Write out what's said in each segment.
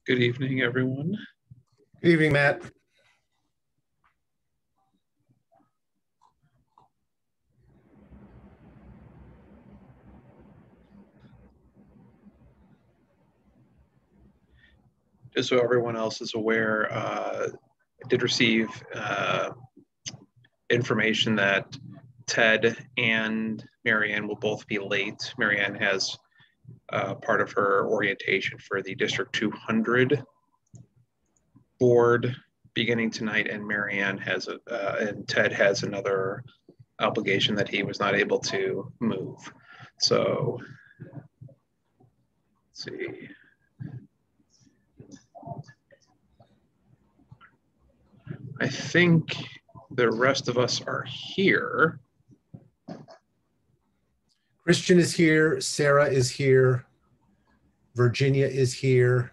Good evening, everyone. Good evening, Matt. Just so everyone else is aware, I did receive information that Ted and Marianne will both be late. Marianne has part of her orientation for the District 200 board beginning tonight, and Marianne has and Ted has another obligation that he was not able to move. So let's see. I think the rest of us are here. Christian is here. Sarah is here. Virginia is here.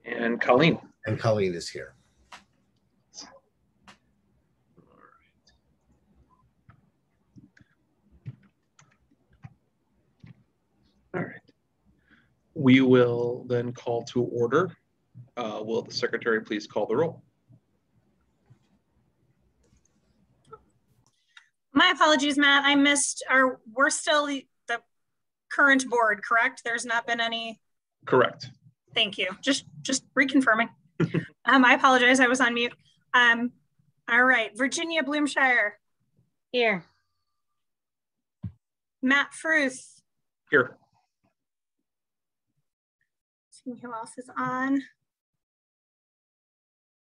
And Colleen. And Colleen is here. All right. We will then call to order. Will the secretary please call the roll? My apologies, Matt. I missed we're still the current board, correct? There's not been any. Correct. Thank you. Just reconfirming. I apologize. I was on mute. All right. Virginia Bloomshire. Here. Matt Fruth. Here. See who else is on.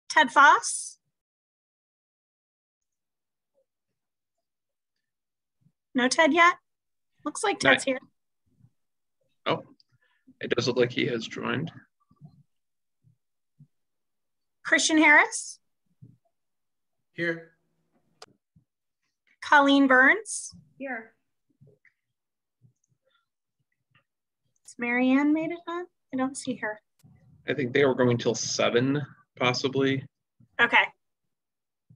Ted Foss. No Ted yet? Looks like Ted's here. Oh, it does look like he has joined. Christian Harris. Here. Colleen Burns. Here. Has Marianne made it on? I don't see her. I think they were going till 7, possibly. Okay.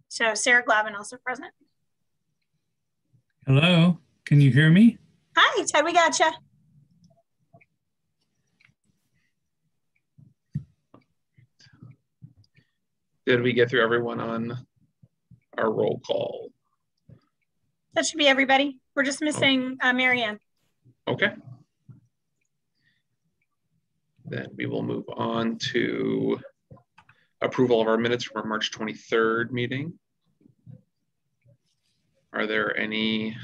So Sarah Glavin also present. Hello, can you hear me? Hi, Ted, we gotcha. Did we get through everyone on our roll call? That should be everybody. We're just missing Marianne. Okay. Then we will move on to approval of our minutes from our March 23rd meeting. Are there any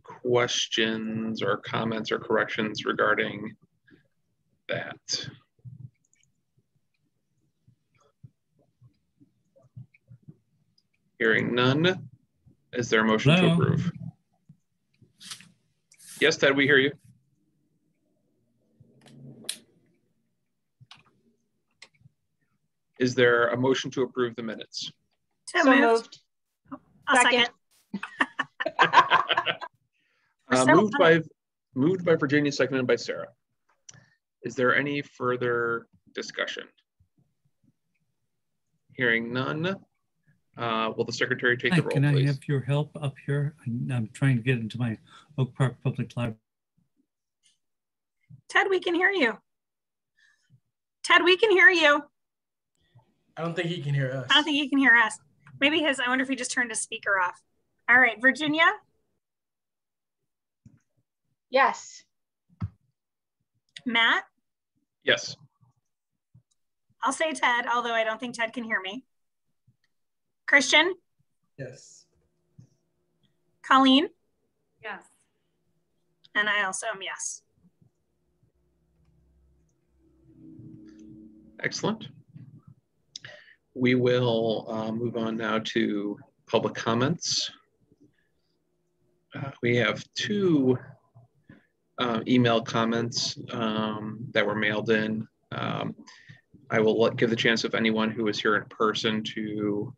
questions or comments or corrections regarding that? Hearing none, is there a motion to approve? Yes, Ted, we hear you. Is there a motion to approve the minutes? So moved. I'll second. Moved by Virginia, seconded by Sarah. Is there any further discussion? Hearing none, will the secretary take the roll, Can I please? have your help up here? I'm trying to get into my Oak Park Public Library. Ted, we can hear you. Ted, we can hear you. I don't think he can hear us. I don't think he can hear us. Maybe I wonder if he just turned his speaker off. All right, Virginia? Yes. Matt? Yes. I'll say Ted, although I don't think Ted can hear me. Christian? Yes. Colleen? Yes. And I also am yes. Excellent. We will move on now to public comments. We have 2 email comments that were mailed in. I will give the chance of anyone who is here in person to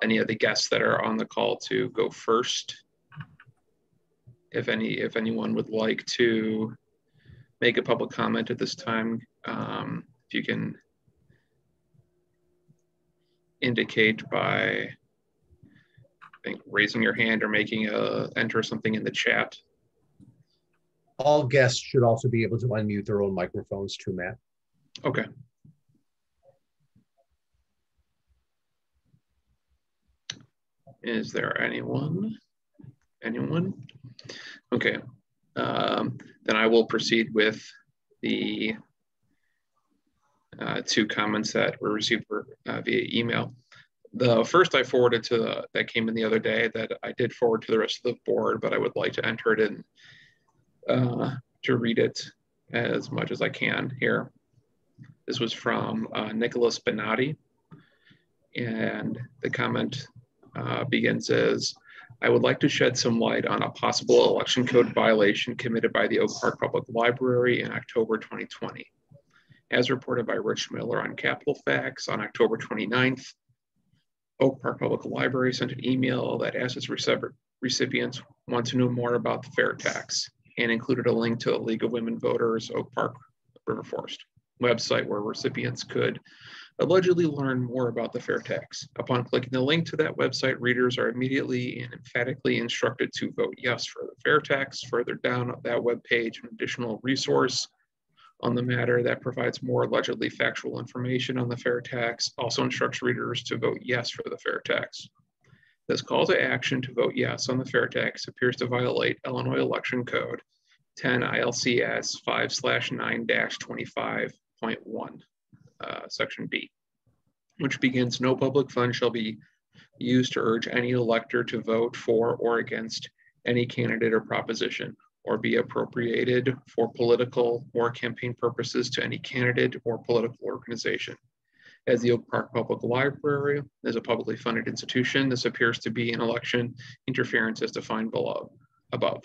any of the guests that are on the call to go first. If anyone would like to make a public comment at this time, if you can indicate by, I think, raising your hand or enter something in the chat. All guests should also be able to unmute their own microphones too, Matt. Okay. Is there anyone? Anyone? Okay. Then I will proceed with the two comments that were received via email. The first I forwarded to that came in the other day that I did forward to the rest of the board, but I would like to enter it in to read it as much as I can here. This was from Nicholas Benatti, and the comment begins as, I would like to shed some light on a possible election code violation committed by the Oak Park Public Library in October 2020. As reported by Rich Miller on Capital Facts on October 29th, Oak Park Public Library sent an email that asked its recipients want to know more about the fair tax and included a link to the League of Women Voters Oak Park River Forest website where recipients could allegedly learn more about the fair tax. Upon clicking the link to that website, readers are immediately and emphatically instructed to vote yes for the fair tax. Further down that webpage, an additional resource on the matter that provides more allegedly factual information on the fair tax also instructs readers to vote yes for the fair tax. This call to action to vote yes on the fair tax appears to violate Illinois Election Code 10 ILCS 5/9-25.1, Section B, which begins, no public fund shall be used to urge any elector to vote for or against any candidate or proposition, or be appropriated for political or campaign purposes to any candidate or political organization. As the Oak Park Public Library is a publicly funded institution, this appears to be an election interference as defined above.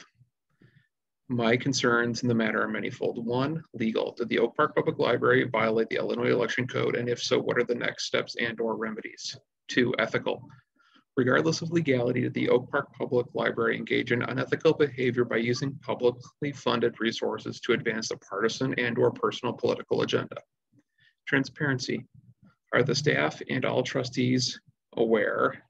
My concerns in the matter are manifold. 1, legal. Did the Oak Park Public Library violate the Illinois Election Code? And if so, what are the next steps and/or remedies? 2, ethical. Regardless of legality, did the Oak Park Public Library engage in unethical behavior by using publicly funded resources to advance a partisan and/or personal political agenda? Transparency. Are the staff and all trustees aware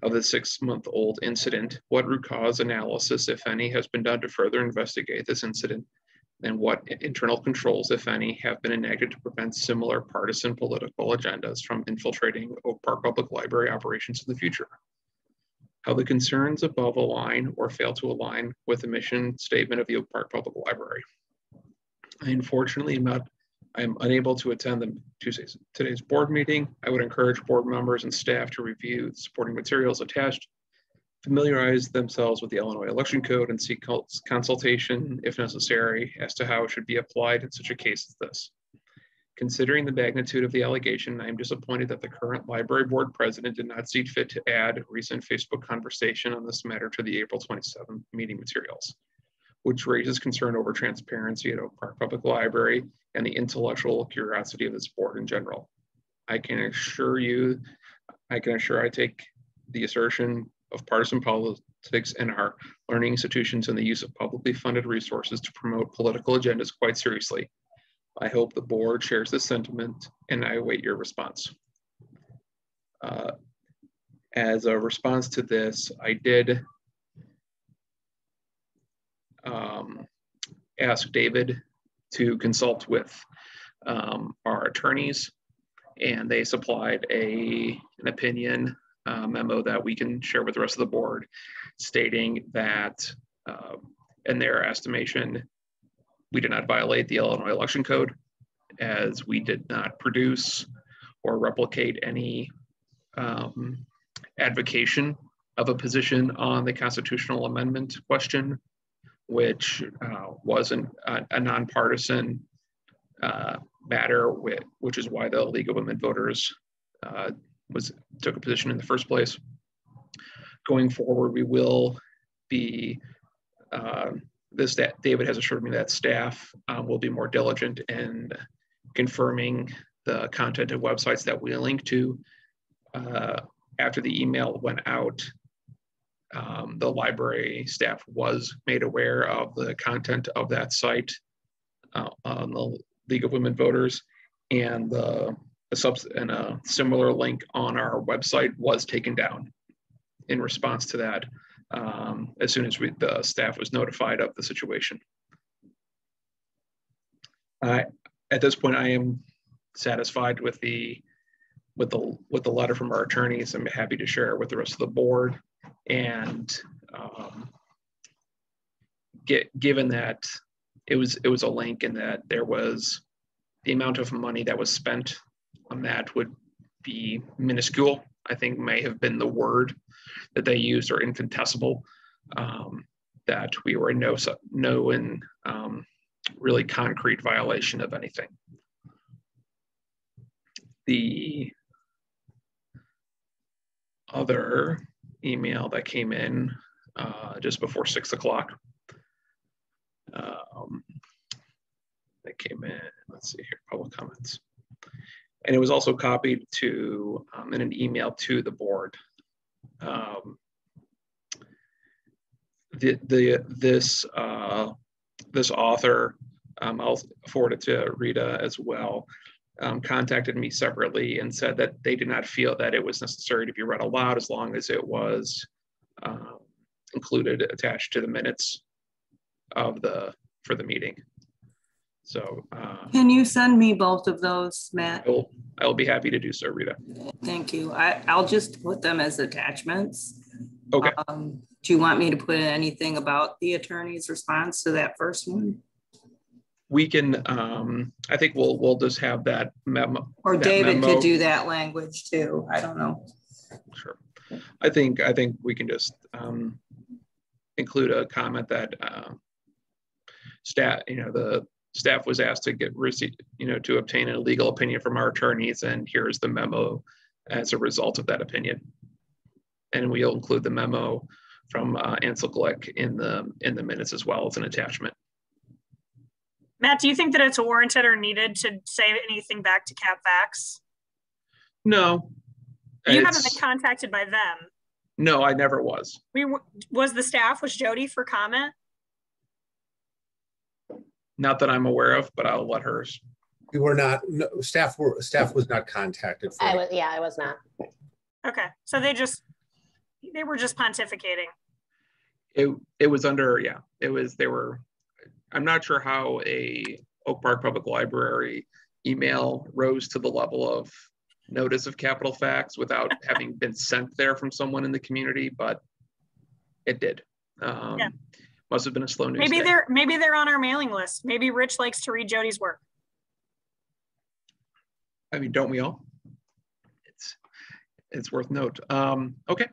of the 6-month-old incident? What root cause analysis, if any, has been done to further investigate this incident? And what internal controls, if any, have been enacted to prevent similar partisan political agendas from infiltrating Oak Park Public Library operations in the future? How the concerns above align or fail to align with the mission statement of the Oak Park Public Library. Unfortunately, I am unable to attend today's board meeting. I would encourage board members and staff to review the supporting materials attached, familiarize themselves with the Illinois Election Code, and seek consultation, if necessary, as to how it should be applied in such a case as this. Considering the magnitude of the allegation, I am disappointed that the current library board president did not see fit to add recent Facebook conversation on this matter to the April 27th meeting materials, which raises concern over transparency at Oak Park Public Library and the intellectual curiosity of this board in general. I can assure I take the assertion of partisan politics in our learning institutions and the use of publicly funded resources to promote political agendas quite seriously. I hope the board shares this sentiment, and I await your response. As a response to this, I did ask David to consult with our attorneys, and they supplied an opinion memo that we can share with the rest of the board, stating that in their estimation, we did not violate the Illinois Election Code, as we did not produce or replicate any advocation of a position on the constitutional amendment question, which was a nonpartisan matter, which is why the League of Women Voters took a position in the first place. Going forward, we will be, David has assured me that staff will be more diligent in confirming the content of websites that we link to. After the email went out, the library staff was made aware of the content of that site on the League of Women Voters, and a similar link on our website was taken down in response to that, as soon as the staff was notified of the situation. At this point, I am satisfied with the letter from our attorneys. I'm happy to share it with the rest of the board. And given that it was a link and that there was the amount of money that was spent on that would be minuscule, I think may have been the word that they used, or infinitesimal, that we were in no really concrete violation of anything. The other email that came in just before 6 o'clock, that came in, let's see here, public comments. And it was also copied to in an email to the board. This author, I'll forward it to Rita as well, contacted me separately and said that they did not feel that it was necessary to be read aloud as long as it was attached to the minutes for the meeting. So can you send me both of those, Matt? I will be happy to do so, Rita. Thank you. I'll just put them as attachments. Okay. Do you want me to put in anything about the attorney's response to that first one? We can, I think we'll just have that memo. Or David could do that language too. I don't know. Sure. I think we can just include a comment that the staff was asked to to obtain a legal opinion from our attorneys, and here's the memo as a result of that opinion. And we'll include the memo from Ansel Glick in the minutes as well as an attachment. Matt, do you think that it's warranted or needed to say anything back to CapVax? No. You haven't been contacted by them. No, I never was. Was the staff, was Jody for comment? Not that I'm aware of, but I'll let her. We were not, no, staff was not contacted. I was not. Okay, so they were just pontificating. It was under, yeah, I'm not sure how a Oak Park Public Library email rose to the level of notice of capital facts without having been sent there from someone in the community, but it did. Yeah. Must have been a slow news day. Maybe they're on our mailing list. Maybe Rich likes to read Jody's work. I mean, don't we all? It's worth note. Okay,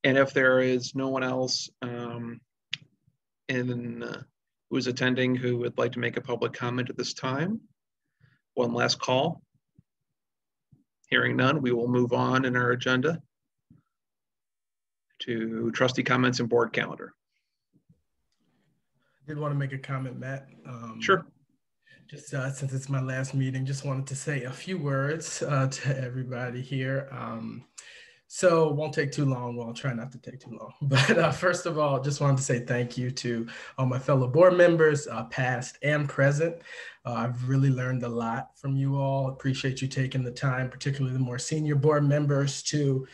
and if there is no one else who's attending who would like to make a public comment at this time, one last call. Hearing none, we will move on in our agenda to trustee comments and board calendar. I did want to make a comment, Matt. Sure. Just since it's my last meeting, just wanted to say a few words to everybody here. So it won't take too long. Well, I'll try not to take too long. But first of all, just wanted to say thank you to all my fellow board members, past and present. I've really learned a lot from you all. Appreciate you taking the time, particularly the more senior board members, to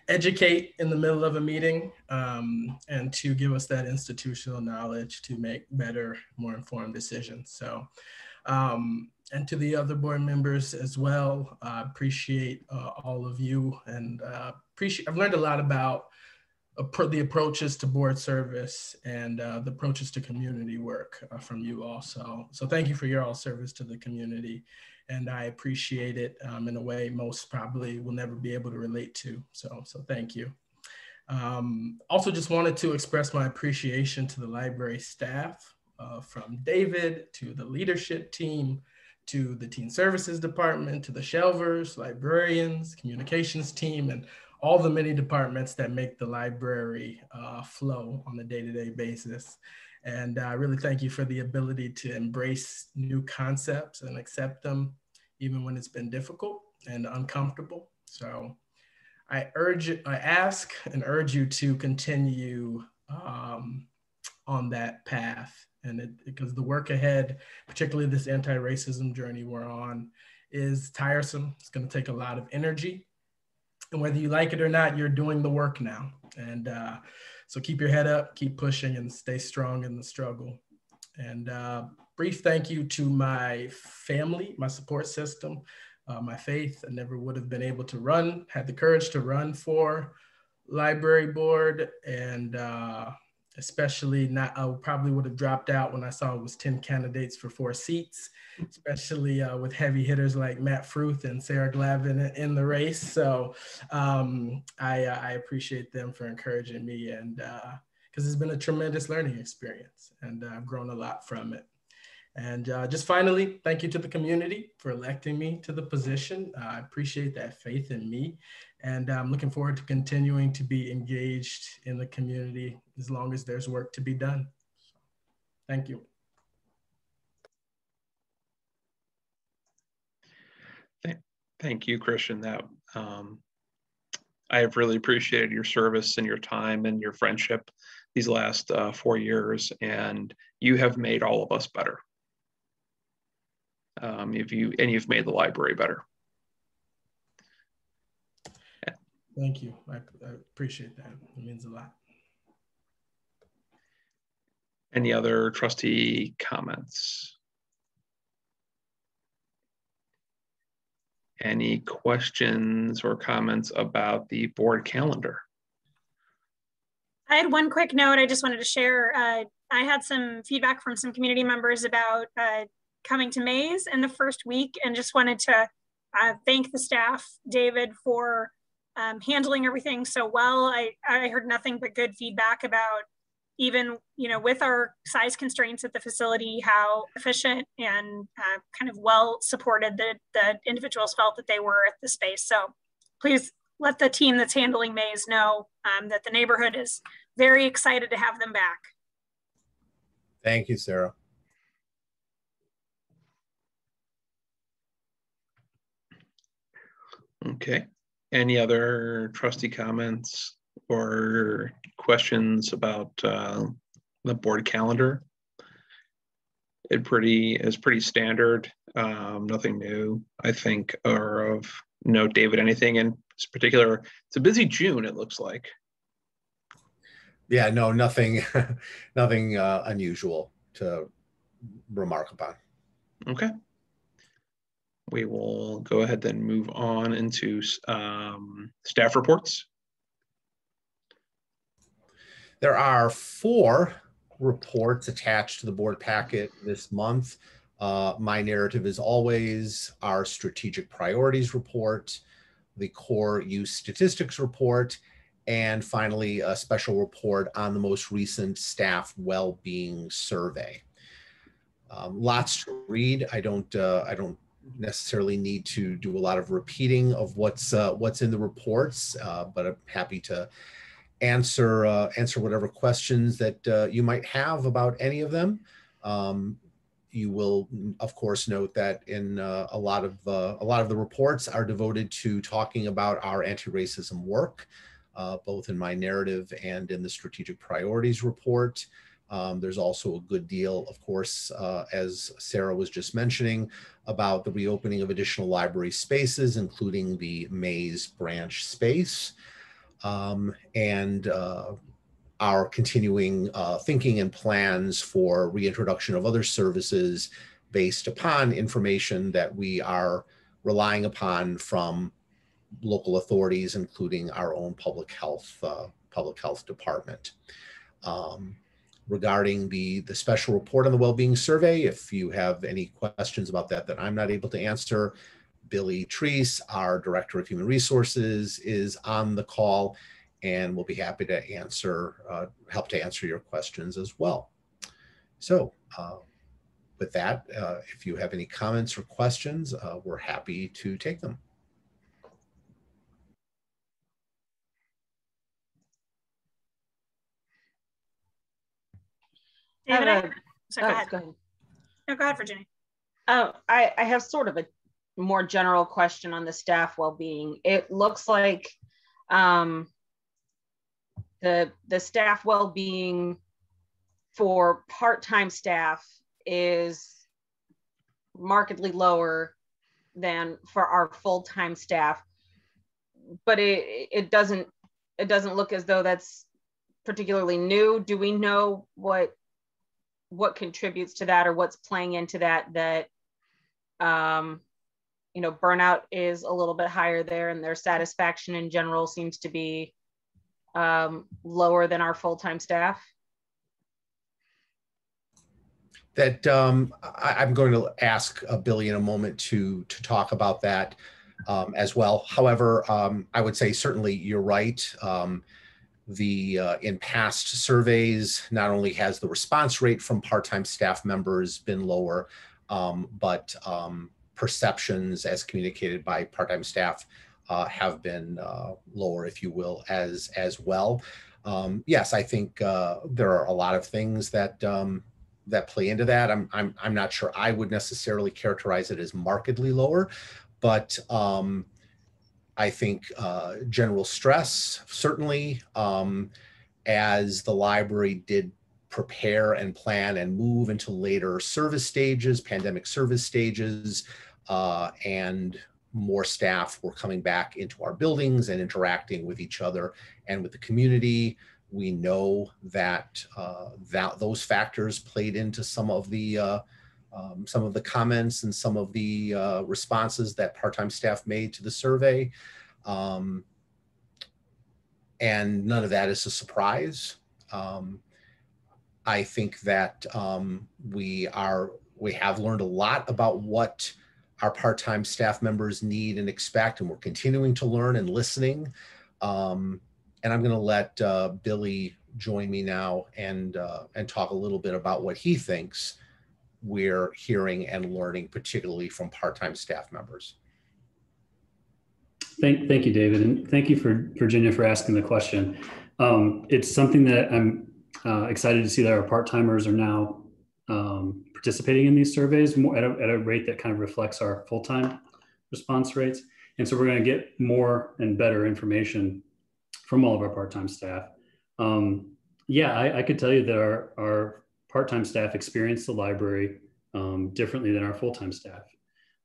educate in the middle of a meeting and to give us that institutional knowledge to make better, more informed decisions. So, and to the other board members as well, appreciate all of you, and I've learned a lot about the approaches to board service and the approaches to community work from you all. So thank you for your all service to the community. And I appreciate it in a way most probably will never be able to relate to. So thank you. Also just wanted to express my appreciation to the library staff, from David to the leadership team, to the teen services department, to the shelvers, librarians, communications team, and all the many departments that make the library flow on a day-to-day basis. And I really thank you for the ability to embrace new concepts and accept them, even when it's been difficult and uncomfortable. So I ask and urge you to continue on that path. And because the work ahead, particularly this anti-racism journey we're on, is tiresome. It's going to take a lot of energy. And whether you like it or not, you're doing the work now. And so keep your head up, keep pushing, and stay strong in the struggle. And brief thank you to my family, my support system, my faith. I never would have been able to had the courage to run for library board, and especially not, I probably would have dropped out when I saw it was 10 candidates for 4 seats, especially with heavy hitters like Matt Fruth and Sarah Glavin in the race. So I appreciate them for encouraging me, and because it's been a tremendous learning experience, and I've grown a lot from it. And just finally, thank you to the community for electing me to the position. I appreciate that faith in me. And I'm looking forward to continuing to be engaged in the community as long as there's work to be done. Thank you. Thank you, Christian. I have really appreciated your service and your time and your friendship these last 4 years, and you have made all of us better. You've made the library better. Thank you. I appreciate that. It means a lot. Any other trustee comments? Any questions or comments about the board calendar? I had one quick note I just wanted to share. I had some feedback from some community members about coming to Mays in the first week, and just wanted to thank the staff, David, for handling everything so well. I heard nothing but good feedback about, even, with our size constraints at the facility, how efficient and kind of well supported the individuals felt that they were at the space. So please let the team that's handling Mays know that the neighborhood is very excited to have them back. Thank you, Sarah. Okay. Any other trustee comments or questions about the board calendar? It is pretty standard. Nothing new, I think, or of note. David, anything in particular? It's a busy June, it looks like. Yeah, no, nothing, nothing unusual to remark upon. Okay. We will go ahead and move on into staff reports. There are 4 reports attached to the board packet this month. My narrative is always our strategic priorities report, the core use statistics report, and finally a special report on the most recent staff well-being survey. Lots to read. I don't necessarily need to do a lot of repeating of what's in the reports, but I'm happy to answer whatever questions that you might have about any of them. You will, of course, note that in a lot of the reports are devoted to talking about our anti-racism work, both in my narrative and in the strategic priorities report. There's also a good deal, of course, as Sarah was just mentioning, about the reopening of additional library spaces, including the Mays branch space, and our continuing thinking and plans for reintroduction of other services based upon information that we are relying upon from local authorities, including our own public health department. Regarding the special report on the well-being survey, if you have any questions about that I'm not able to answer, Billy Treese, our Director of Human Resources, is on the call and will be happy to help to answer your questions as well. So with that, if you have any comments or questions, we're happy to take them. David, go ahead. Go ahead. No, go ahead, Virginia. I have sort of a more general question on the staff well-being. It looks like the staff well-being for part-time staff is markedly lower than for our full-time staff, but it doesn't look as though that's particularly new. Do we know what what contributes to that, or what's playing into that, you know, burnout is a little bit higher there, and their satisfaction in general seems to be lower than our full-time staff? That I'm going to ask Billy in a moment to talk about that as well. However, I would say certainly you're right. In past surveys, not only has the response rate from part-time staff members been lower, but perceptions as communicated by part-time staff have been lower, if you will, as well. Yes, I think there are a lot of things that that play into that. I'm not sure I would necessarily characterize it as markedly lower, but I think general stress, certainly, as the library did prepare and plan and move into later service stages, pandemic service stages, and more staff were coming back into our buildings and interacting with each other and with the community. We know that those factors played into some of the comments and some of the responses that part-time staff made to the survey. And none of that is a surprise. I think that we have learned a lot about what our part-time staff members need and expect, and we're continuing to learn and listening. And I'm going to let Billy join me now and talk a little bit about what he thinks we're hearing and learning, particularly from part-time staff members. Thank you, David, and thank you for Virginia for asking the question. It's something that I'm excited to see that our part-timers are now participating in these surveys more at a rate that kind of reflects our full-time response rates. And so we're going to get more and better information from all of our part-time staff. Yeah, I could tell you that our part-time staff experience the library differently than our full-time staff.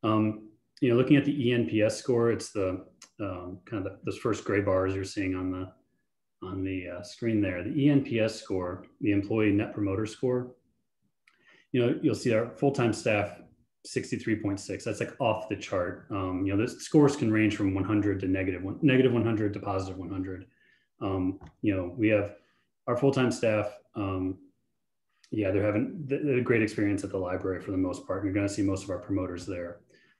You know, looking at the ENPS score, it's the kind of those first gray bars you're seeing on the screen there. The ENPS score, the Employee Net Promoter Score, you know, you'll see our full-time staff 63.6. That's like off the chart. You know, the scores can range from 100 to negative 100 to positive 100. You know, we have our full-time staff. Yeah, they're having a great experience at the library for the most part. You're going to see most of our promoters there.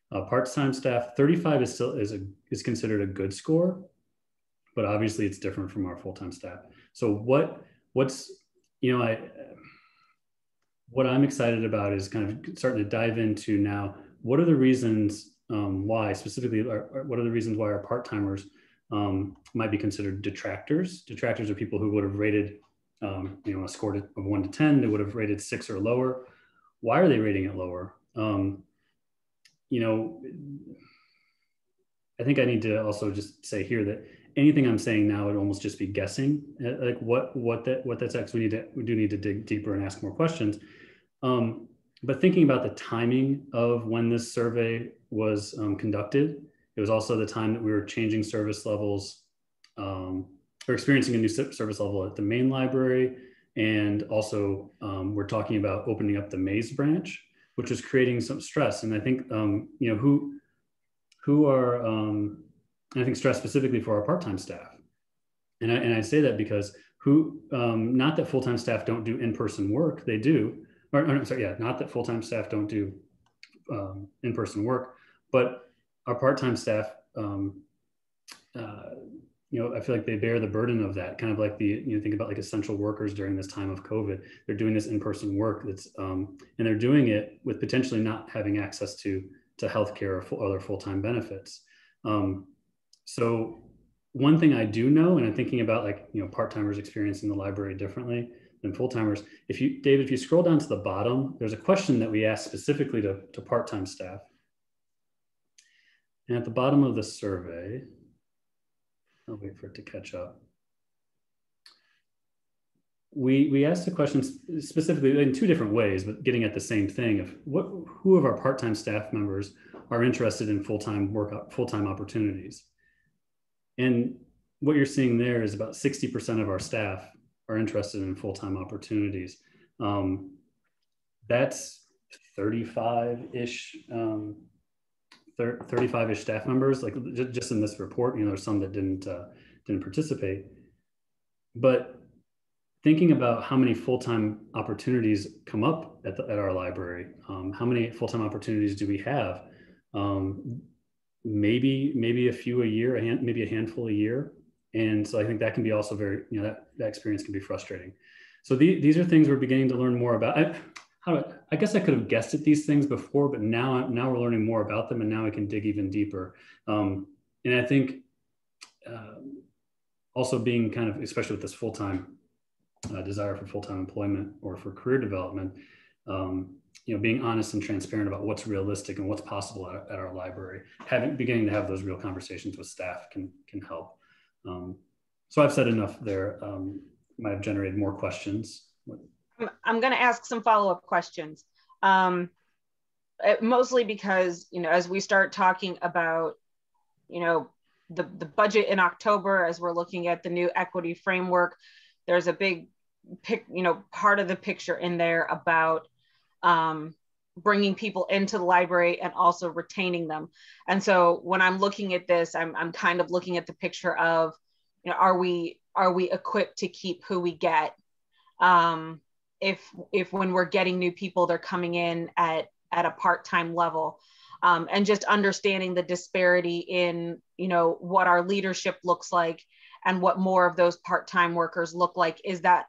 Part-time staff, 35 is considered a good score, but obviously it's different from our full-time staff. So what's you know, what I'm excited about is kind of starting to dive into now, what are the reasons why, specifically, what are the reasons why our part-timers might be considered detractors? Detractors are people who would have rated, you know, a score of 1 to 10, they would have rated 6 or lower. Why are they rating it lower? You know, I think I need to also just say here that anything I'm saying now would almost just be guessing like what that's actually. We do need to dig deeper and ask more questions. But thinking about the timing of when this survey was conducted, it was also the time that we were changing service levels, or experiencing a new service level at the main library, and also we're talking about opening up the Mays branch, which is creating some stress. And I think you know who are I think stress specifically for our part-time staff, and I say that because not that full-time staff don't do in-person work, they do. Or I'm sorry, yeah, not that full-time staff don't do in-person work, but our part-time staff, you know, I feel like they bear the burden of that. Kind of like think about like essential workers during this time of COVID. They're doing this in-person work that's, and they're doing it with potentially not having access to healthcare or other full-time benefits. So one thing I do know, and I'm thinking about like, you know, part-timers experiencing the library differently than full-timers. David, if you scroll down to the bottom, there's a question that we asked specifically to part-time staff. And at the bottom of the survey, I'll wait for it to catch up. We asked the questions specifically in 2 different ways, but getting at the same thing of who of our part-time staff members are interested in full-time opportunities. And what you're seeing there is about 60% of our staff are interested in full-time opportunities. that's 35-ish 35-ish staff members, like just in this report. There's some that didn't participate, but thinking about how many full-time opportunities come up at our library, how many full-time opportunities do we have? Maybe a few a year, maybe a handful a year. And so I think that can be also very, that experience can be frustrating. So these are things we're beginning to learn more about. I guess I could have guessed at these things before, but now we're learning more about them, and now I can dig even deeper. And I think also being kind of, especially with this full-time desire for full-time employment or for career development, being honest and transparent about what's realistic and what's possible at our library, beginning to have those real conversations with staff can help. So I've said enough there. Might have generated more questions. I'm going to ask some follow-up questions, mostly because, as we start talking about, the budget in October, as we're looking at the new equity framework, there's a big part of the picture in there about bringing people into the library and also retaining them. And so when I'm looking at this, I'm kind of looking at the picture of, are we equipped to keep who we get? If when we're getting new people, they're coming in at a part-time level, and just understanding the disparity in, what our leadership looks like and what more of those part-time workers look like. Is that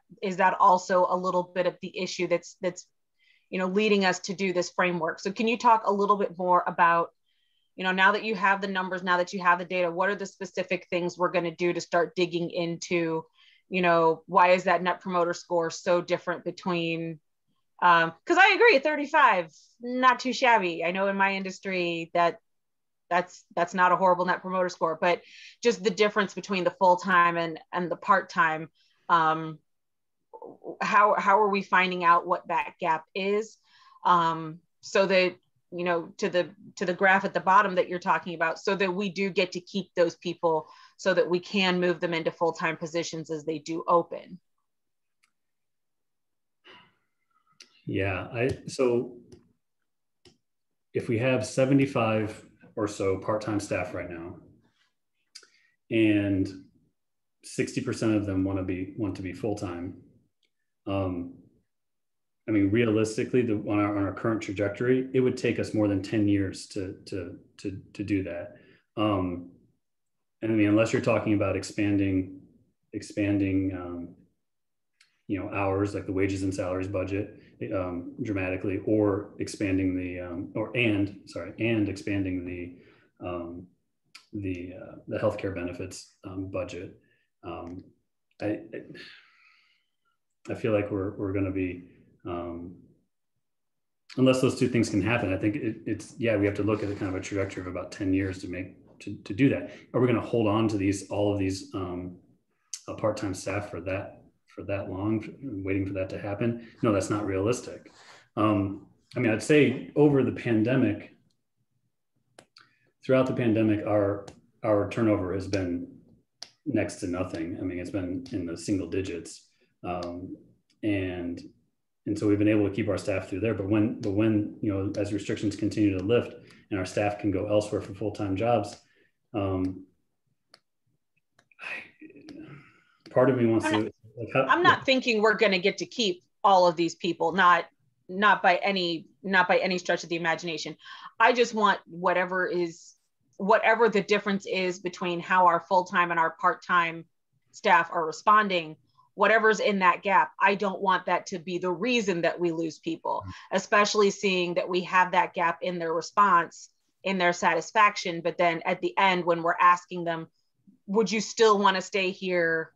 also a little bit of the issue that's leading us to do this framework? So can you talk a little bit more about, now that you have the numbers, now that you have the data, what are the specific things we're going to do to start digging into, why is that net promoter score so different between, because I agree, 35, not too shabby. I know in my industry that's not a horrible net promoter score, but just the difference between the full-time and the part-time, how are we finding out what that gap is, so that, to the graph at the bottom that you're talking about, so that we do get to keep those people, so that we can move them into full-time positions as they do open. Yeah, so if we have 75 or so part-time staff right now, and 60% of them want to be full-time, realistically, on our current trajectory, it would take us more than 10 years to do that. And unless you're talking about expanding hours, like the wages and salaries budget dramatically, or expanding expanding the healthcare benefits budget. I feel like we're going to be, unless those two things can happen, I think we have to look at a kind of a trajectory of about 10 years to do that. Are we going to hold on to all of these part-time staff for that long, waiting for that to happen? No, that's not realistic. I'd say throughout the pandemic, our turnover has been next to nothing. It's been in the single digits. And so we've been able to keep our staff through there. But when as restrictions continue to lift and our staff can go elsewhere for full-time jobs, part of me wants to. I'm not thinking we're going to get to keep all of these people, not by any stretch of the imagination. I just want whatever the difference is between how our full-time and our part-time staff are responding, whatever's in that gap, I don't want that to be the reason that we lose people, especially seeing that we have that gap in their response, in their satisfaction. But then at the end, when we're asking them, would you still want to stay here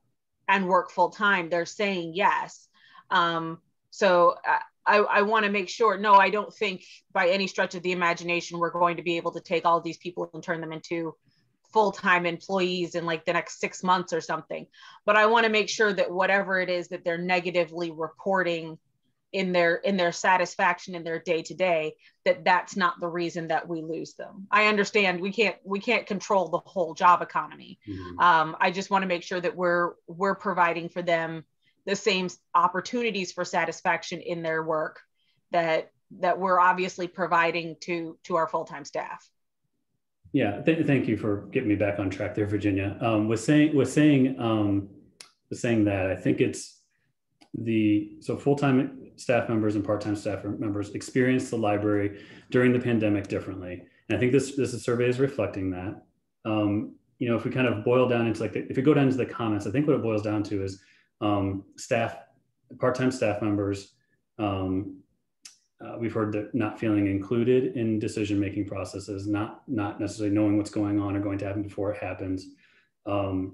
and work full time? They're saying yes. So I want to make sure, no, I don't think by any stretch of the imagination, we're going to be able to take all of these people and turn them into full-time employees in like the next 6 months or something. But I want to make sure that whatever it is that they're negatively reporting in their satisfaction in their day-to-day, that's not the reason that we lose them. I understand we can't control the whole job economy. Mm-hmm. I just want to make sure that we're providing for them the same opportunities for satisfaction in their work that we're obviously providing to our full-time staff. Yeah, thank you for getting me back on track there, Virginia. Was saying that I think it's so full-time staff members and part-time staff members experience the library during the pandemic differently, and I think this survey is reflecting that. You know, if we kind of boil down into if we go down to the comments, I think what it boils down to is part-time staff members. We've heard that not feeling included in decision-making processes, not necessarily knowing what's going on or going to happen before it happens. For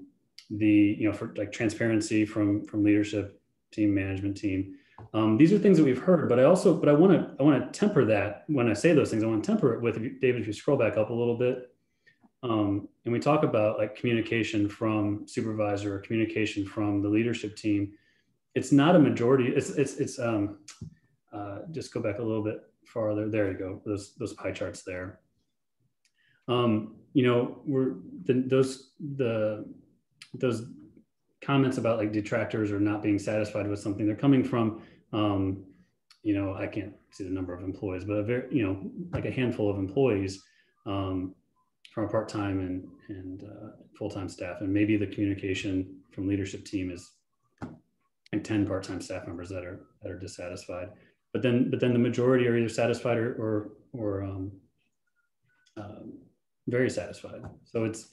like transparency from leadership team, management team. These are things that we've heard, but I want to temper that when I say those things. I want to temper it with, David, if you scroll back up a little bit, and we talk about like communication from supervisor or communication from the leadership team. It's not a majority. Just go back a little bit farther. There you go. Those pie charts there. Those comments about like detractors or not being satisfied with something, they're coming from, I can't see the number of employees, but like a handful of employees from a part-time and full-time staff, and maybe the communication from leadership team is like 10 part-time staff members that are dissatisfied. But then the majority are either satisfied or very satisfied. So it's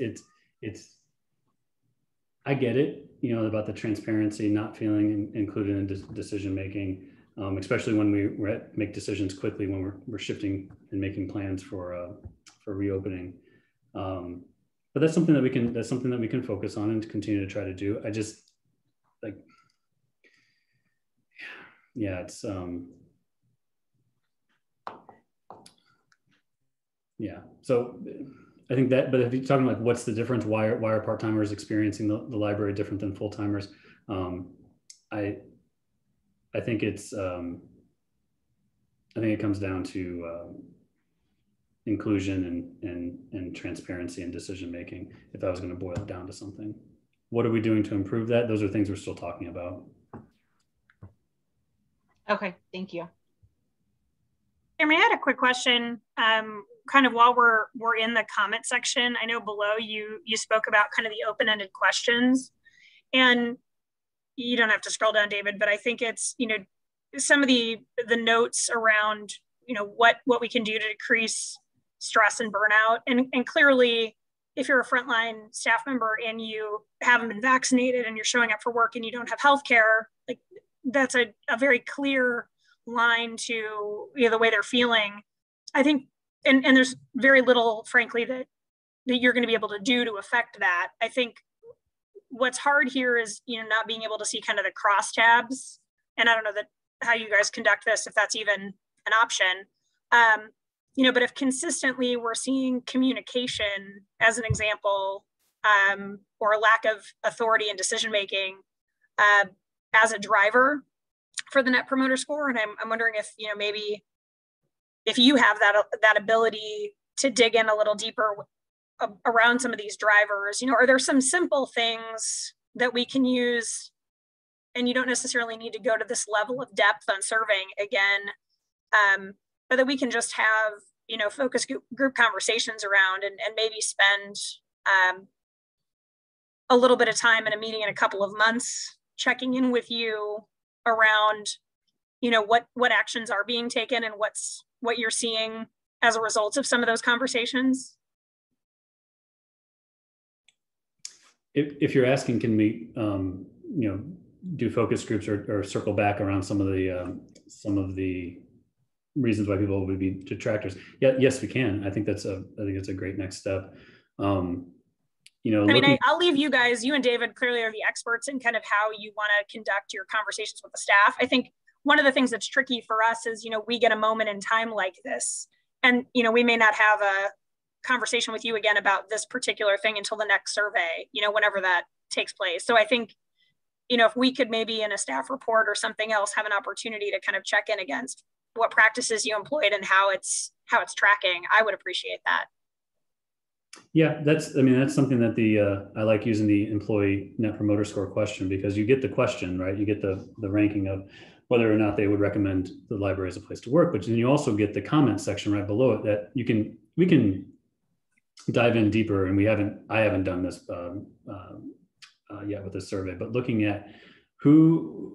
I get it, about the transparency, not feeling included in decision making, especially when we make decisions quickly when we're shifting and making plans for reopening. But that's something that we can focus on and continue to try to do. I just it's So I think that, but if you're talking like what's the difference, why are part-timers experiencing the library different than full-timers? I think it's I think it comes down to inclusion and transparency and decision making. If I was going to boil it down to something, what are we doing to improve that? Those are things we're still talking about. Okay, thank you. Jeremy, I had a quick question. Kind of while we're in the comment section, I know below you spoke about kind of the open-ended questions, and you don't have to scroll down, David, but I think it's, some of the notes around, what we can do to decrease stress and burnout. And clearly, if you're a frontline staff member and you haven't been vaccinated and you're showing up for work and you don't have healthcare, like that's a very clear line to the way they're feeling. I think, and there's very little, frankly, that you're going to be able to do to affect that. I think what's hard here is, not being able to see kind of the crosstabs. And I don't know how you guys conduct this, if that's even an option. But if consistently we're seeing communication as an example, or a lack of authority and decision-making as a driver for the Net Promoter Score. And I'm wondering if, maybe if you have that ability to dig in a little deeper around some of these drivers, are there some simple things that we can use, and you don't necessarily need to go to this level of depth on surveying again, but that we can just have, focus group conversations around and maybe spend a little bit of time in a meeting in a couple of months checking in with you around, what actions are being taken and what you're seeing as a result of some of those conversations? If you're asking, can we, do focus groups or circle back around some of the reasons why people would be detractors? Yeah, yes, we can. I think that's a great next step. I'll leave you guys, you and David clearly are the experts in kind of how you want to conduct your conversations with the staff. I think one of the things that's tricky for us is, we get a moment in time like this, and, we may not have a conversation with you again about this particular thing until the next survey, whenever that takes place. So I think, if we could maybe in a staff report or something else have an opportunity to kind of check in against what practices you employed and how it's tracking, I would appreciate that. Yeah, that's something that I like using the employee Net Promoter Score question, because you get the question, right? You get the ranking of whether or not they would recommend the library as a place to work. But then you also get the comment section right below it that we can dive in deeper, and I haven't done this yet with this survey, but looking at who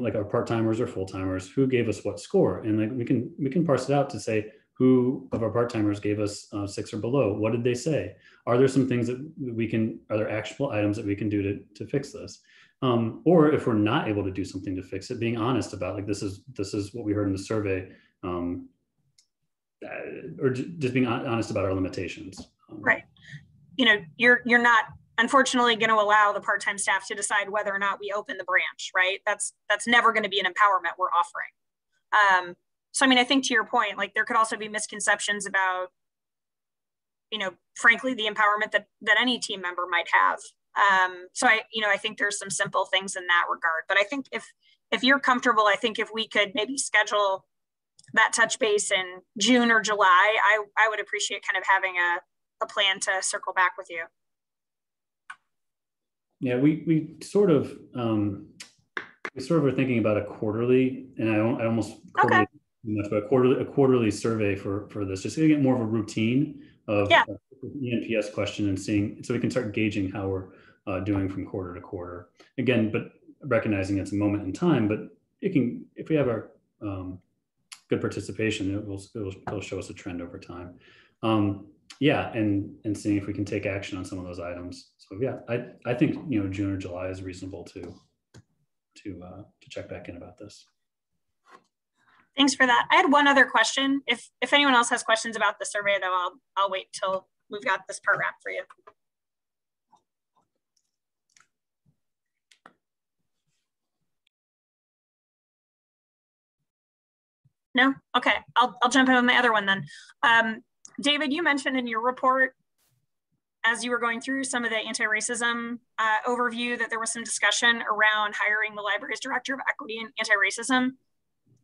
like our part-timers or full-timers, who gave us what score, and like we can parse it out to say who of our part-timers gave us 6 or below. What did they say? Are there some things that are there actionable items that we can do to fix this? Or if we're not able to do something to fix it, being honest about like, this is what we heard in the survey, or just being honest about our limitations. Right. You know, you're not unfortunately going to allow the part-time staff to decide whether or not we open the branch, right? That's never going to be an empowerment we're offering. So, I mean, I think to your point, like there could also be misconceptions about, you know, frankly, the empowerment that any team member might have. So I think there's some simple things in that regard, but I think if you're comfortable, I think if we could maybe schedule that touch base in June or July, I would appreciate kind of having a plan to circle back with you. Yeah, we sort of are thinking about a quarterly, and I almost quarterly, much, but a quarterly survey for this, just to get more of a routine of the ENPS question and seeing, so we can start gauging how we're doing from quarter to quarter. Again, but recognizing it's a moment in time, but if we have our good participation, it'll show us a trend over time. Yeah, and seeing if we can take action on some of those items. So yeah, I think, you know, June or July is reasonable to check back in about this. Thanks for that. I had one other question. If anyone else has questions about the survey, though, I'll wait till we've got this part wrapped for you. No? Okay, I'll jump in on my other one then. David, you mentioned in your report, as you were going through some of the anti-racism overview, that there was some discussion around hiring the library's director of equity and anti-racism.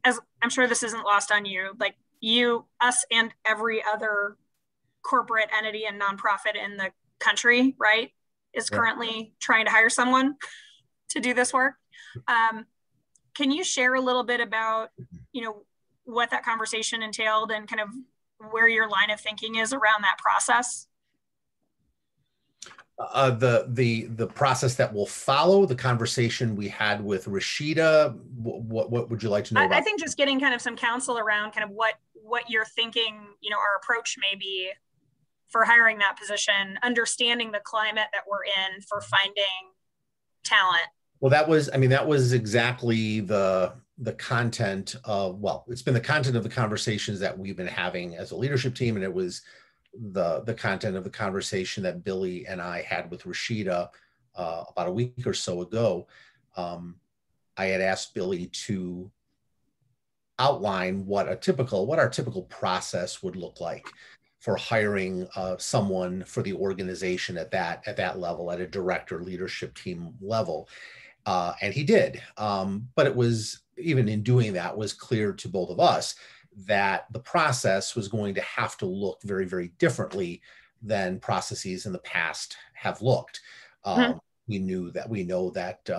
As I'm sure this isn't lost on you, like you, us, and every other corporate entity and nonprofit in the country, right, is currently trying to hire someone to do this work. Can you share a little bit about, you know, what that conversation entailed and kind of where your line of thinking is around that process? The process that will follow the conversation we had with Rashida. What would you like to know about? I think just getting kind of some counsel around kind of what you're thinking, you know, our approach may be for hiring that position, understanding the climate that we're in for finding talent. Well, that was exactly the content of, well, it's been the content of the conversations that we've been having as a leadership team, and it was the content of the conversation that Billy and I had with Rashida about a week or so ago. I had asked Billy to outline what our typical process would look like for hiring someone for the organization at that level, at a director leadership team level. And he did. But it was, even in doing that, was clear to both of us that the process was going to have to look very, very differently than processes in the past have looked. We know that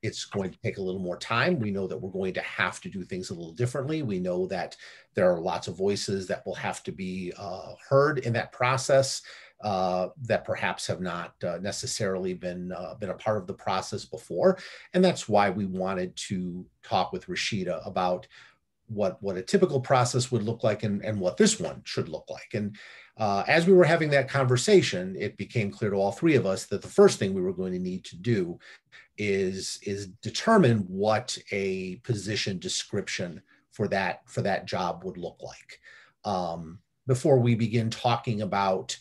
it's going to take a little more time. We know that we're going to have to do things a little differently. We know that there are lots of voices that will have to be heard in that process that perhaps have not necessarily been a part of the process before. And that's why we wanted to talk with Rashida about what a typical process would look like and what this one should look like. And as we were having that conversation, it became clear to all three of us that the first thing we were going to need to do is determine what a position description for that job would look like. Before we begin talking about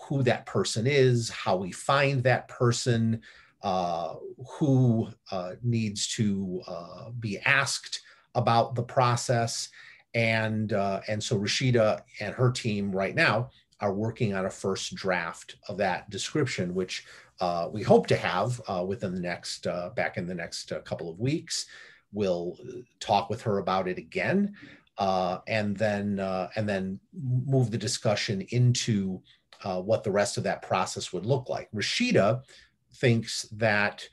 who that person is, how we find that person, who needs to be asked about the process. And so Rashida and her team right now are working on a first draft of that description, which we hope to have within the next, back in the next couple of weeks. We'll talk with her about it again, and then move the discussion into what the rest of that process would look like. Rashida thinks that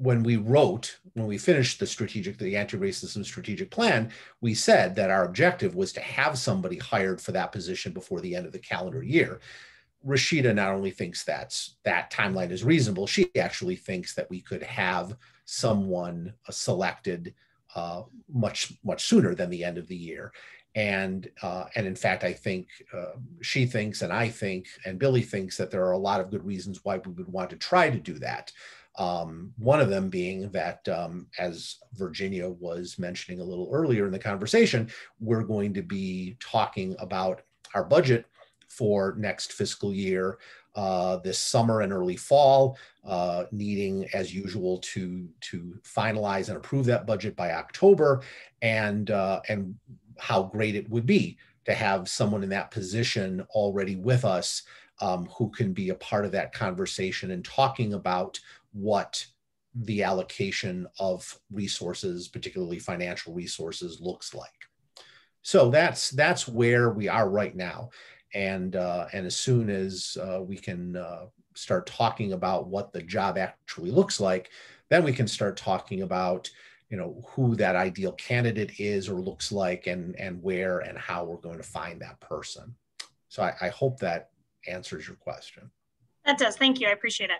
when we finished the anti-racism strategic plan, we said that our objective was to have somebody hired for that position before the end of the calendar year. Rashida not only thinks that timeline is reasonable, she actually thinks that we could have someone selected much sooner than the end of the year. And in fact, I think she thinks, and I think, and Billy thinks that there are a lot of good reasons why we would want to try to do that. One of them being that, as Virginia was mentioning a little earlier in the conversation, we're going to be talking about our budget for next fiscal year this summer and early fall, needing as usual to finalize and approve that budget by October, and how great it would be to have someone in that position already with us, who can be a part of that conversation and talking about what the allocation of resources, particularly financial resources, looks like. So that's where we are right now. And as soon as we can start talking about what the job actually looks like, then we can start talking about, who that ideal candidate is or looks like, and where and how we're going to find that person. So I hope that answers your question. That does. Thank you. I appreciate it.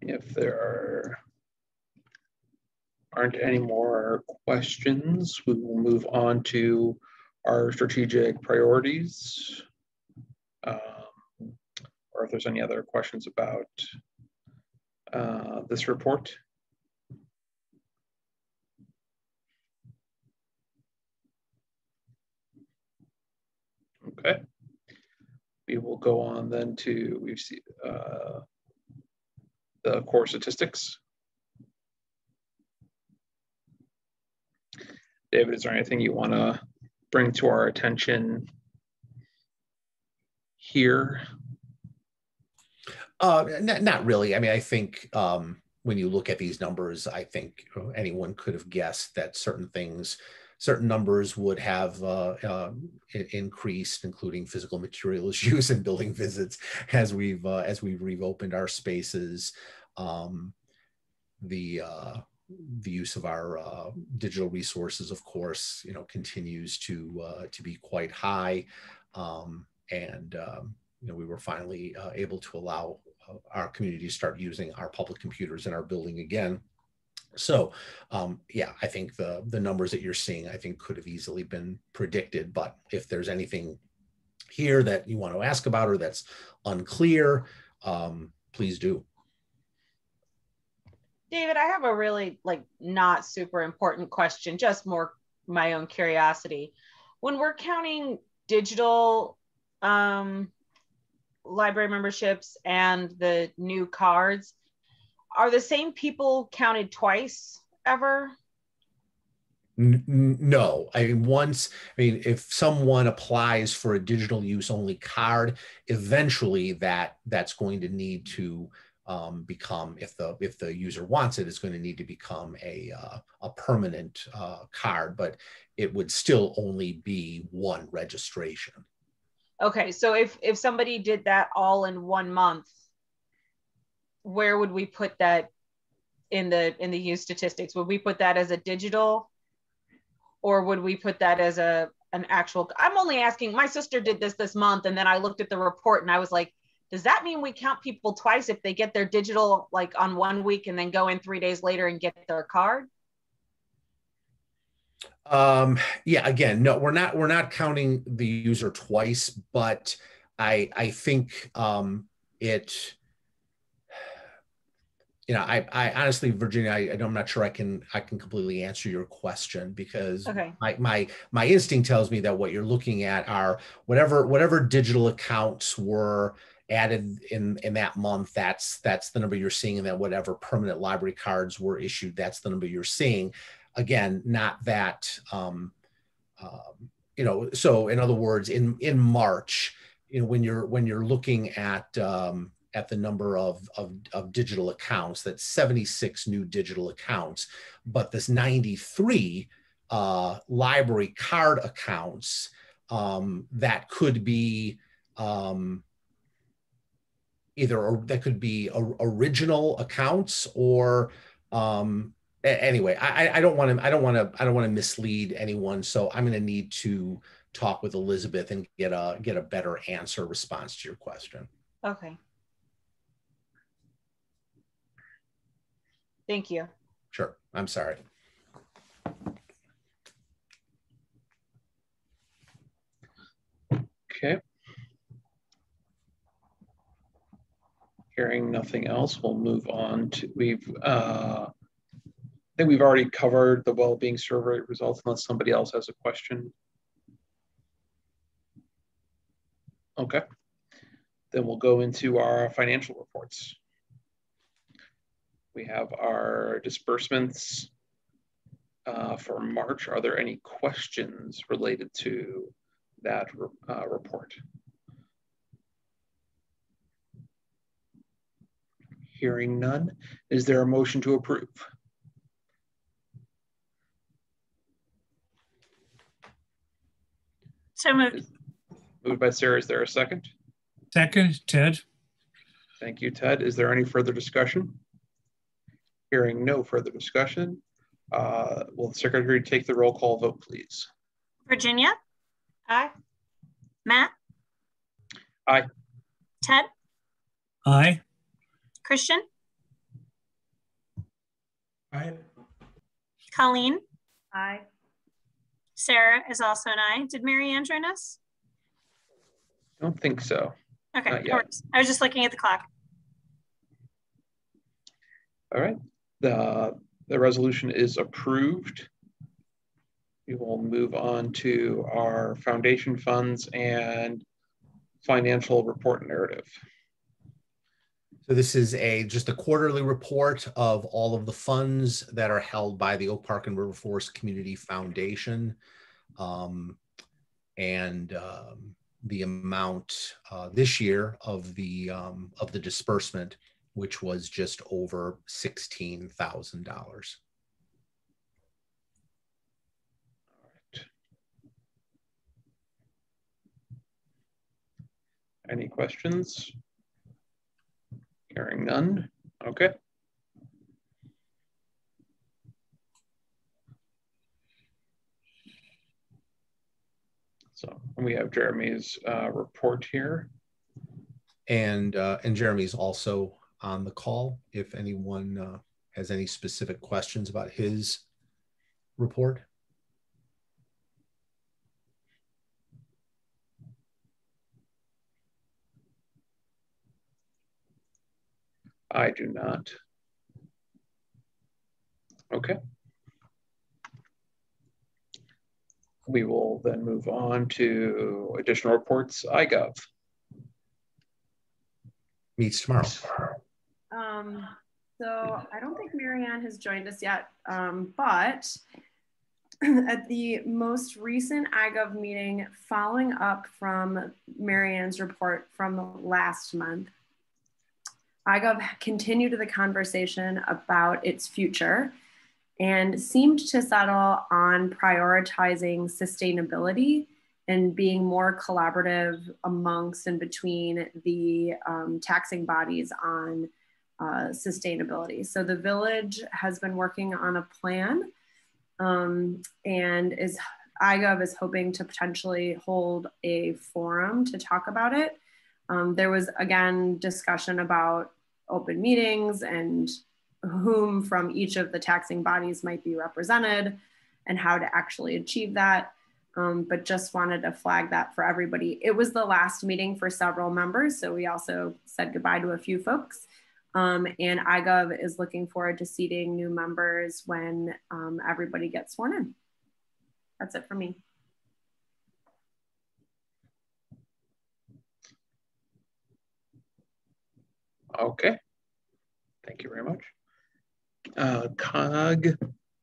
If there aren't any more questions, we will move on to our strategic priorities. Or if there's any other questions about this report. Okay. We will go on then to, we've seen the core statistics. David, is there anything you want to bring to our attention here? Not really. I mean, I think when you look at these numbers, I think anyone could have guessed that certain numbers would have increased, including physical materials use and building visits as we've reopened our spaces. The use of our digital resources, of course, continues to be quite high, and we were finally able to allow our community to start using our public computers in our building again. So yeah, I think the numbers that you're seeing, I think, could have easily been predicted. But if there's anything here that you want to ask about or that's unclear, please do. David, I have a really not super important question, just more my own curiosity. When we're counting digital library memberships and the new cards, are the same people counted twice ever? No. If someone applies for a digital use only card, eventually that's going to need to become, if the user wants it, it's going to need to become a permanent card, but it would still only be one registration. Okay, so if somebody did that all in 1 month, where would we put that in the use statistics? Would we put that as a digital, or would we put that as an actual? I'm only asking. My sister did this month, and then I looked at the report and I was like, does that mean we count people twice if they get their digital on 1 week and then go in 3 days later and get their card? Yeah, again, no, we're not counting the user twice, but I think it, I honestly, Virginia, I'm not sure I can completely answer your question, because okay. my instinct tells me that what you're looking at are whatever digital accounts were added in that month, that's the number you're seeing, and that whatever permanent library cards were issued, that's the number you're seeing. Again, not that, so in other words, in March, when you're looking at the number of digital accounts, that's 76 new digital accounts, but this 93 library card accounts that could be original accounts or anyway, I don't want to mislead anyone. So I'm going to need to talk with Elizabeth and get a better response to your question. Okay. Thank you. Sure. I'm sorry. Okay. Hearing nothing else, we'll move on to, I think we've already covered the well-being survey results unless somebody else has a question. Okay. Then we'll go into our financial reports. We have our disbursements for March. Are there any questions related to that report? Hearing none, is there a motion to approve? So moved. Moved by Sarah. Is there a second? Second, Ted. Thank you, Ted. Is there any further discussion? Hearing no further discussion, will the secretary take the roll call vote, please? Virginia? Aye. Matt? Aye. Ted? Aye. Christian? Aye. Colleen? Aye. Sarah is also an aye. Did Mary Ann join us? I don't think so. Okay, Not no yet. worries. I was just looking at the clock. All right, the resolution is approved. We will move on to our foundation funds and financial report narrative. So this is just a quarterly report of all of the funds that are held by the Oak Park and River Forest Community Foundation, and the amount this year of the disbursement, which was just over $16,000. Any questions? Hearing none. Okay. So we have Jeremy's report here. And Jeremy's also on the call if anyone has any specific questions about his report. I do not. Okay. We will then move on to additional reports. iGov. Meets tomorrow. So I don't think Mary Ann has joined us yet, but at the most recent iGov meeting, following up from Mary Ann's report from last month, iGov continued the conversation about its future and seemed to settle on prioritizing sustainability and being more collaborative amongst and between the taxing bodies on sustainability. So the village has been working on a plan, and iGov is hoping to potentially hold a forum to talk about it. There was, again, discussion about open meetings and whom from each of the taxing bodies might be represented and how to actually achieve that. But just wanted to flag that for everybody. It was the last meeting for several members, so we also said goodbye to a few folks. And iGov is looking forward to seating new members when everybody gets sworn in. That's it for me. Okay, thank you very much. COG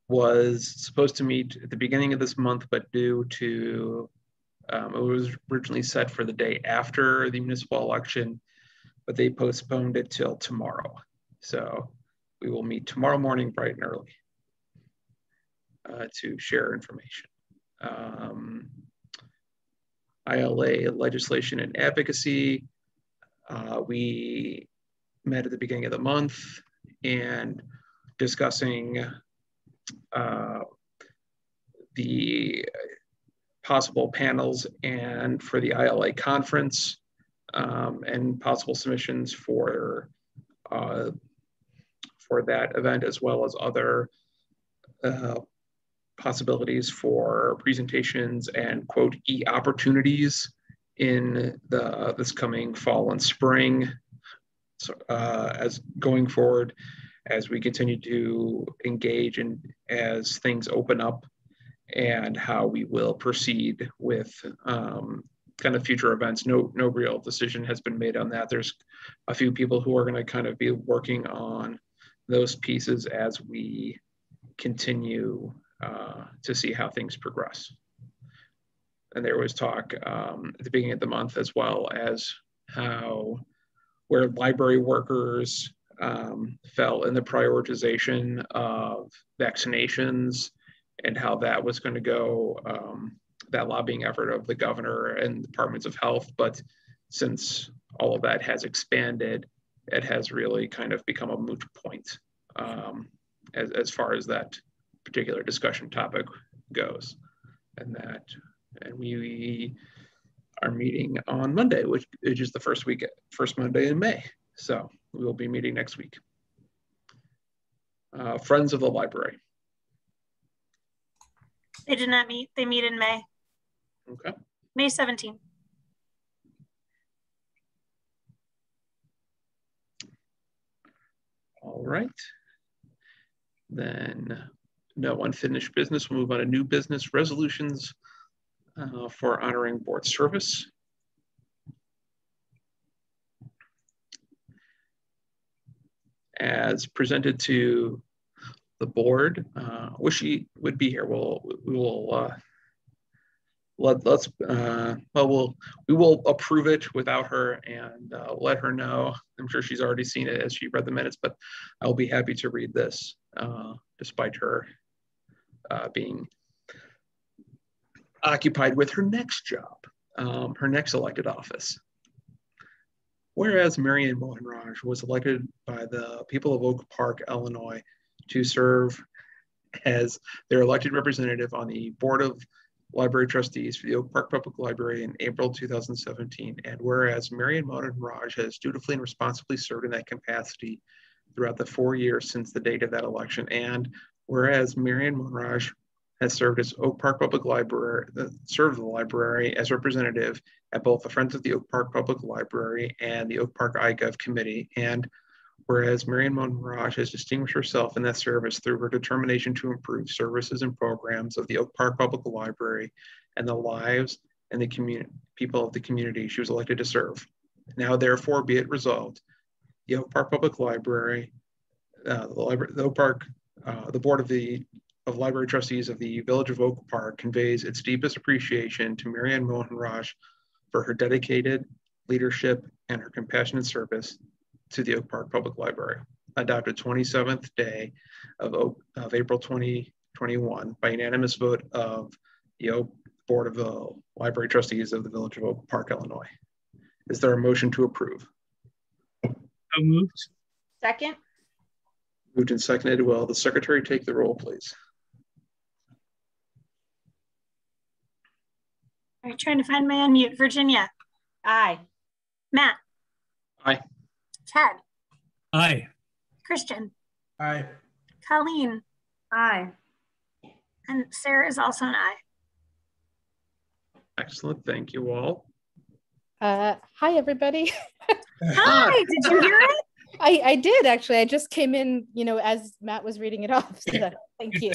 was supposed to meet at the beginning of this month, but due to, it was originally set for the day after the municipal election, but they postponed it till tomorrow. So we will meet tomorrow morning bright and early to share information. ILA legislation and advocacy. We met at the beginning of the month and discussing the possible panels and for the ILA conference and possible submissions for that event, as well as other possibilities for presentations and quote opportunities in this coming fall and spring. So, as going forward, as we continue to engage and as things open up, and how we will proceed with kind of future events. No real decision has been made on that. There's a few people who are going to kind of be working on those pieces as we continue to see how things progress. And there was talk at the beginning of the month, as well as where library workers fell in the prioritization of vaccinations and how that was going to go, that lobbying effort of the governor and departments of health. But since all of that has expanded, it has really kind of become a moot point as far as that particular discussion topic goes. And we are meeting on Monday, which is the first Monday in May. So we will be meeting next week. Friends of the Library. They did not meet. They meet in May. Okay. May 17th. All right. Then no unfinished business. We'll move on to new business resolutions for honoring board service. As presented to the board, wish she would be here. We will approve it without her and let her know. I'm sure she's already seen it as she read the minutes, but I'll be happy to read this despite her being occupied with her next job, her next elected office. Whereas Marianne Mohenraj was elected by the people of Oak Park, Illinois, to serve as their elected representative on the Board of Library Trustees for the Oak Park Public Library in April 2017. And whereas Marianne Mohenraj has dutifully and responsibly served in that capacity throughout the 4 years since the date of that election. And whereas Marianne Mohenraj has served as Oak Park Public Library, served the library as representative at both the Friends of the Oak Park Public Library and the Oak Park iGov Committee. And whereas Marianne Mohenraj has distinguished herself in that service through her determination to improve services and programs of the Oak Park Public Library and the lives and the people of the community she was elected to serve. Now, therefore, be it resolved, the Oak Park Public Library, the Board of Library Trustees of the Village of Oak Park conveys its deepest appreciation to Marianne Mohenraj for her dedicated leadership and her compassionate service to the Oak Park Public Library, adopted 27th day of April 2021 by unanimous vote of the Board of the Library Trustees of the Village of Oak Park, Illinois. Is there a motion to approve? So moved. Second. Moved and seconded. Will the secretary take the roll, please? All right, trying to find my unmute. Virginia. Aye. Matt. Aye. Ted. Aye. Christian. Aye. Colleen. Aye. And Sarah is also an aye. Excellent. Thank you all. Hi, everybody. Hi, did you hear it? I did actually. I just came in, as Matt was reading it off. So thank you.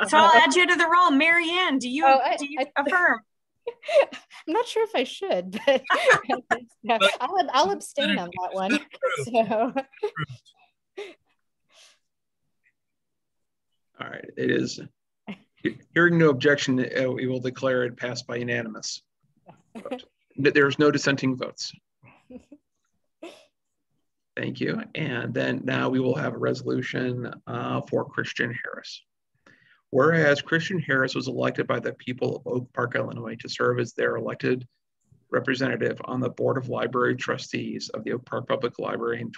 So I'll add you to the roll. Marianne, do you affirm? I'm not sure if I should, but I'll abstain on that one. So. All right, it is. Hearing no objection, we will declare it passed by unanimous. There's no dissenting votes. Thank you. And then now we will have a resolution for Christian Harris. whereas Christian Harris was elected by the people of Oak Park, Illinois to serve as their elected representative on the Board of Library Trustees of the Oak Park Public Library in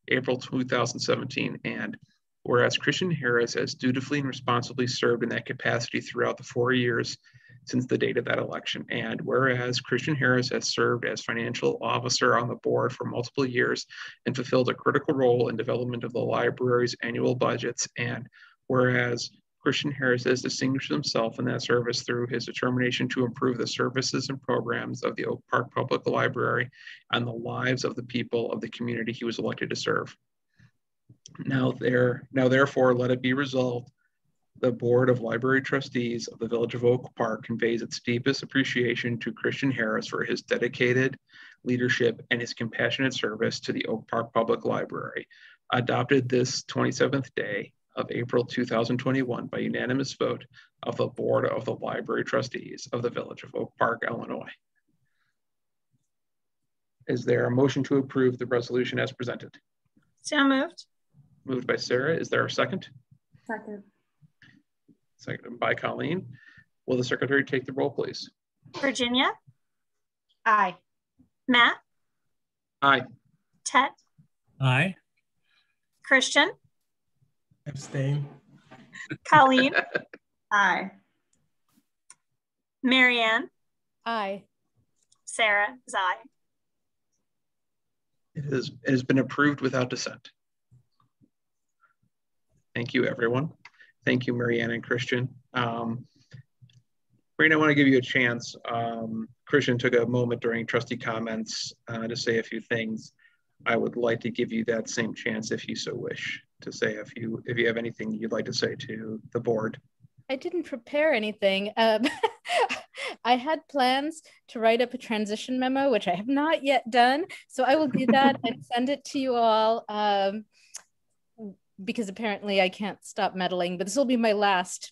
April 2017, and whereas Christian Harris has dutifully and responsibly served in that capacity throughout the 4 years since the date of that election, and whereas Christian Harris has served as financial officer on the board for multiple years and fulfilled a critical role in development of the library's annual budgets, and whereas Christian Harris has distinguished himself in that service through his determination to improve the services and programs of the Oak Park Public Library and the lives of the people of the community he was elected to serve. Now therefore, let it be resolved, the Board of Library Trustees of the Village of Oak Park conveys its deepest appreciation to Christian Harris for his dedicated leadership and his compassionate service to the Oak Park Public Library, adopted this 27th day of April 2021 by unanimous vote of the Board of the Library Trustees of the Village of Oak Park, Illinois. Is there a motion to approve the resolution as presented? So moved. Moved by Sarah. Is there a second? Second. Seconded by Colleen. Will the secretary take the roll, please? Virginia? Aye. Matt? Aye. Ted? Aye. Christian? Abstain. Colleen? Aye. Marianne? Aye. Sarah is aye. It has been approved without dissent. Thank you, everyone. Thank you, Marianne and Christian. Breen, I want to give you a chance. Christian took a moment during trustee comments to say a few things. I would like to give you that same chance if you so wish to say if you have anything you'd like to say to the board. I didn't prepare anything. I had plans to write up a transition memo, which I have not yet done. So I will do that and send it to you all because apparently I can't stop meddling, but this will be my last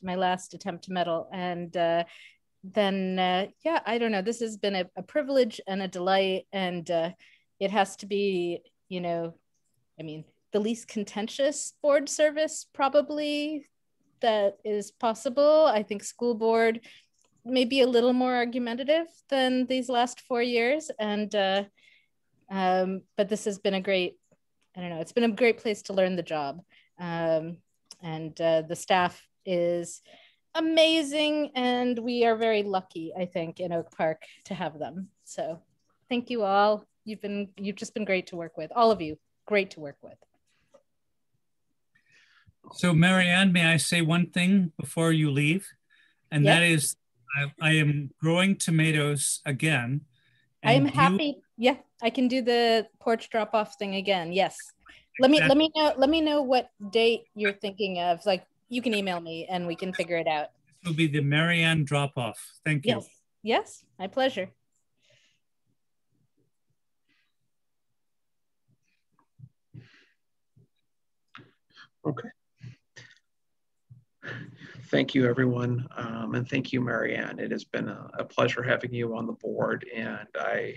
attempt to meddle. And then, yeah, I don't know. This has been a privilege and a delight. And it has to be, you know, I mean, the least contentious board service probably that is possible. I think school board may be a little more argumentative than these last 4 years. And, but this has been a great, I don't know, it's been a great place to learn the job. And the staff is amazing. And we are very lucky, I think, in Oak Park to have them. So thank you all. You've just been great to work with. All of you, great to work with. So Marianne, may I say one thing before you leave? And that is, I am growing tomatoes again. I am happy. Yeah, I can do the porch drop-off thing again. Yes. Let me know what date you're thinking of. Like, you can email me and we can figure it out. This will be the Marianne drop-off. Thank you. Yes. Yes, my pleasure. Okay. Thank you, everyone. And thank you, Marianne. It has been a pleasure having you on the board. And I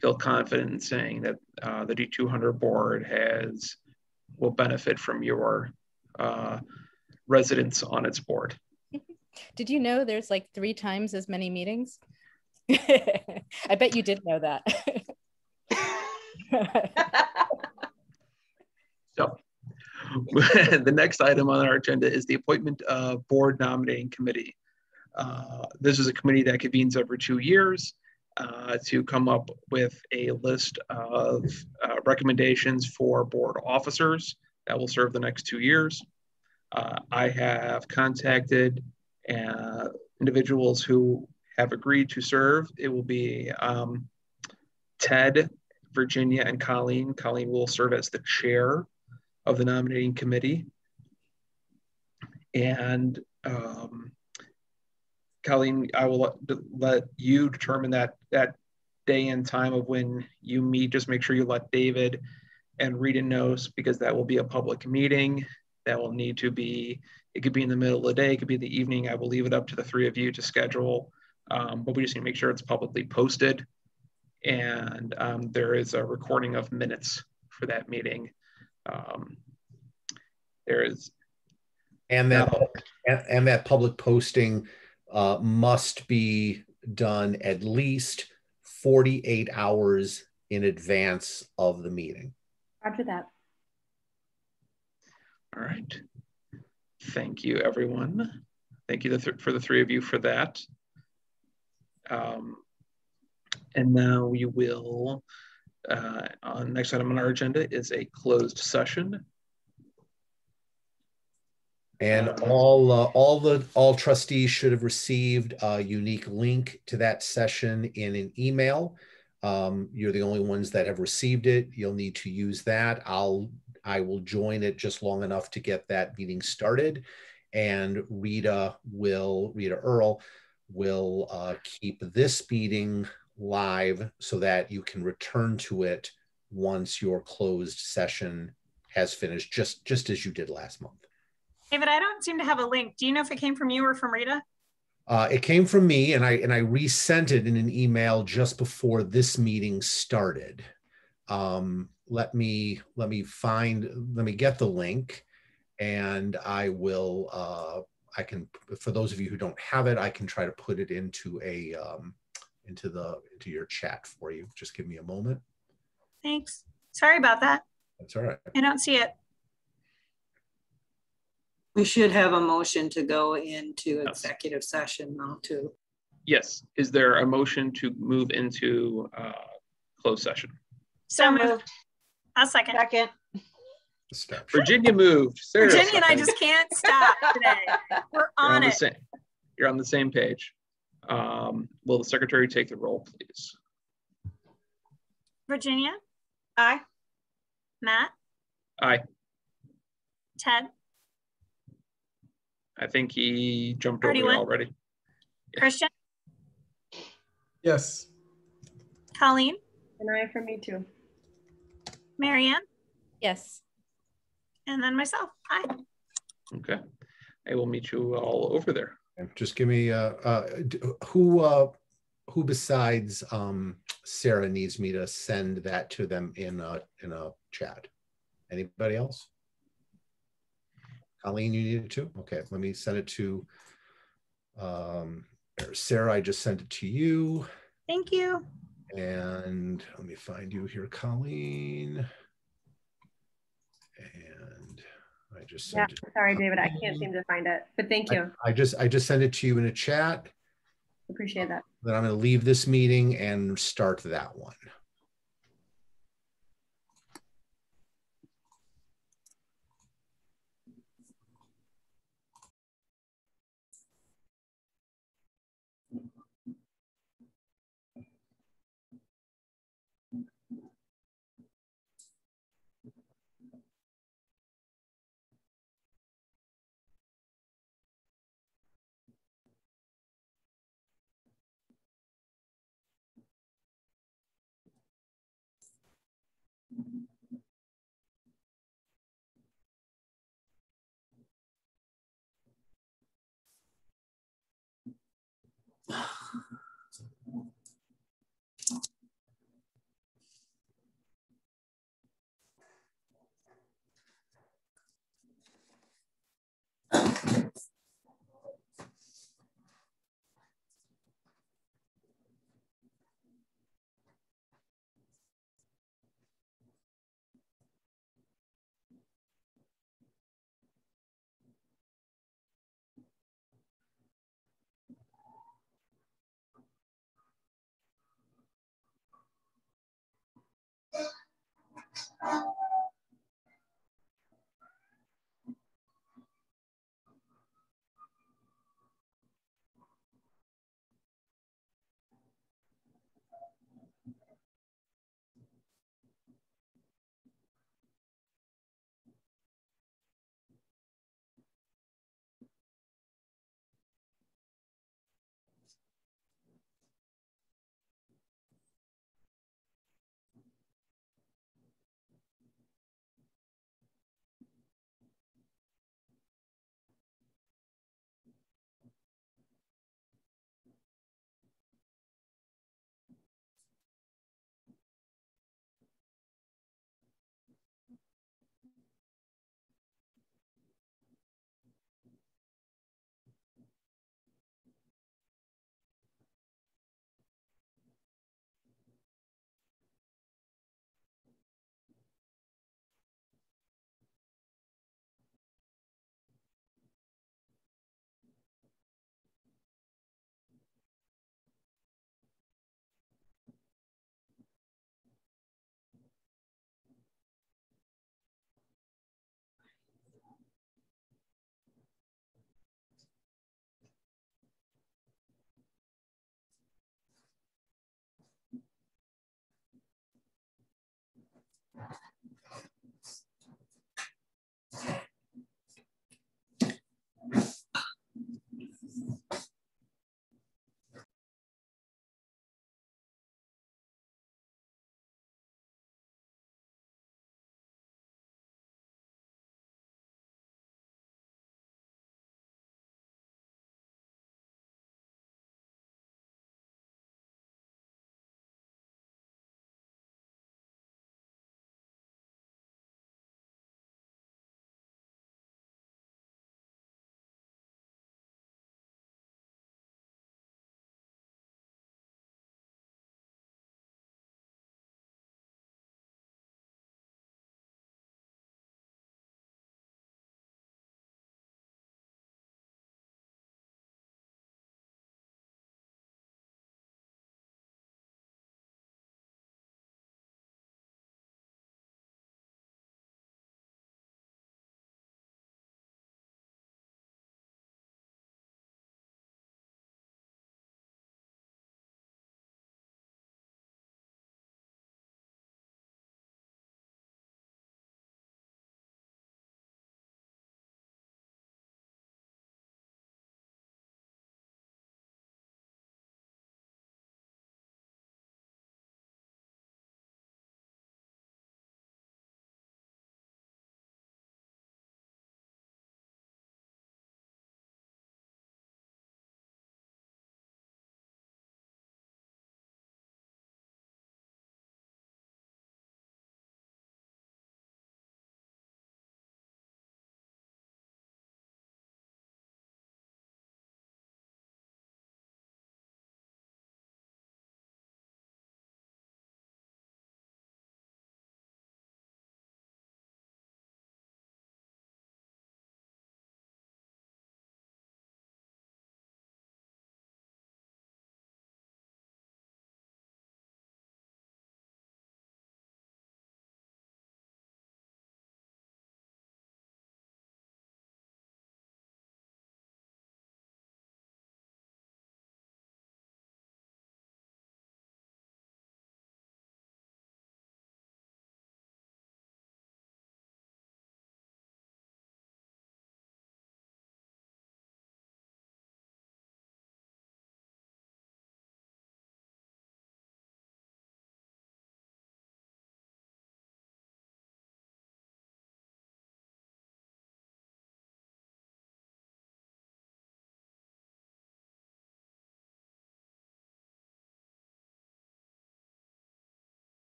feel confident in saying that the D200 board will benefit from your residence on its board. Did you know there's like 3 times as many meetings? I bet you did know that. So the next item on our agenda is the appointment of board nominating committee. This is a committee that convenes every 2 years to come up with a list of recommendations for board officers that will serve the next 2 years. I have contacted individuals who have agreed to serve. It will be Ted, Virginia, and Colleen. Colleen will serve as the chair of the nominating committee. And Colleen, I will let you determine that day and time of when you meet. Just make sure you let David and Rita know, because that will be a public meeting. That will need to be, it could be in the middle of the day, it could be in the evening. I will leave it up to the 3 of you to schedule, but we just need to make sure it's publicly posted. And there is a recording of minutes for that meeting. There is. And then And that public posting must be done at least 48 hours in advance of the meeting. After that. All right. Thank you, everyone. Thank you for the three of you for that. And now we will, next item on our agenda is a closed session. And all trustees should have received a unique link to that session in an email. You're the only ones that have received it. You'll need to use that. I will join it just long enough to get that meeting started. And Rita Earl will keep this meeting live so that you can return to it once your closed session has finished, just as you did last month. David, I don't seem to have a link. Do you know if it came from you or from Rita? It came from me, and I resent it in an email just before this meeting started. Let me get the link, and I will. I can, for those of you who don't have it, I can try to put it into your chat for you. Just give me a moment. Thanks. Sorry about that. That's all right. I don't see it. We should have a motion to go into executive session now too. Yes. Is there a motion to move into closed session? So moved. I'll second. Second. Stop. Virginia moved. Sarah Virginia and I just can't stop today. We're on it. You're on the same page. Will the secretary take the roll, please? Virginia? Aye. Matt? Aye. Ted? I think he jumped over you already. Yeah. Christian? Yes. Colleen? An aye for me too. Marianne? Yes. And then myself. Aye. Okay. I will meet you all over there. Just give me who besides Sarah needs me to send that to them in a chat? Anybody else? Colleen, you need it too? Okay, let me send it to Sarah. I just sent it to you. Thank you. And let me find you here, Colleen. And I just sent it. Sorry, David, I can't seem to find it, but thank you. I just sent it to you in a chat. Appreciate that. Then I'm going to leave this meeting and start that one.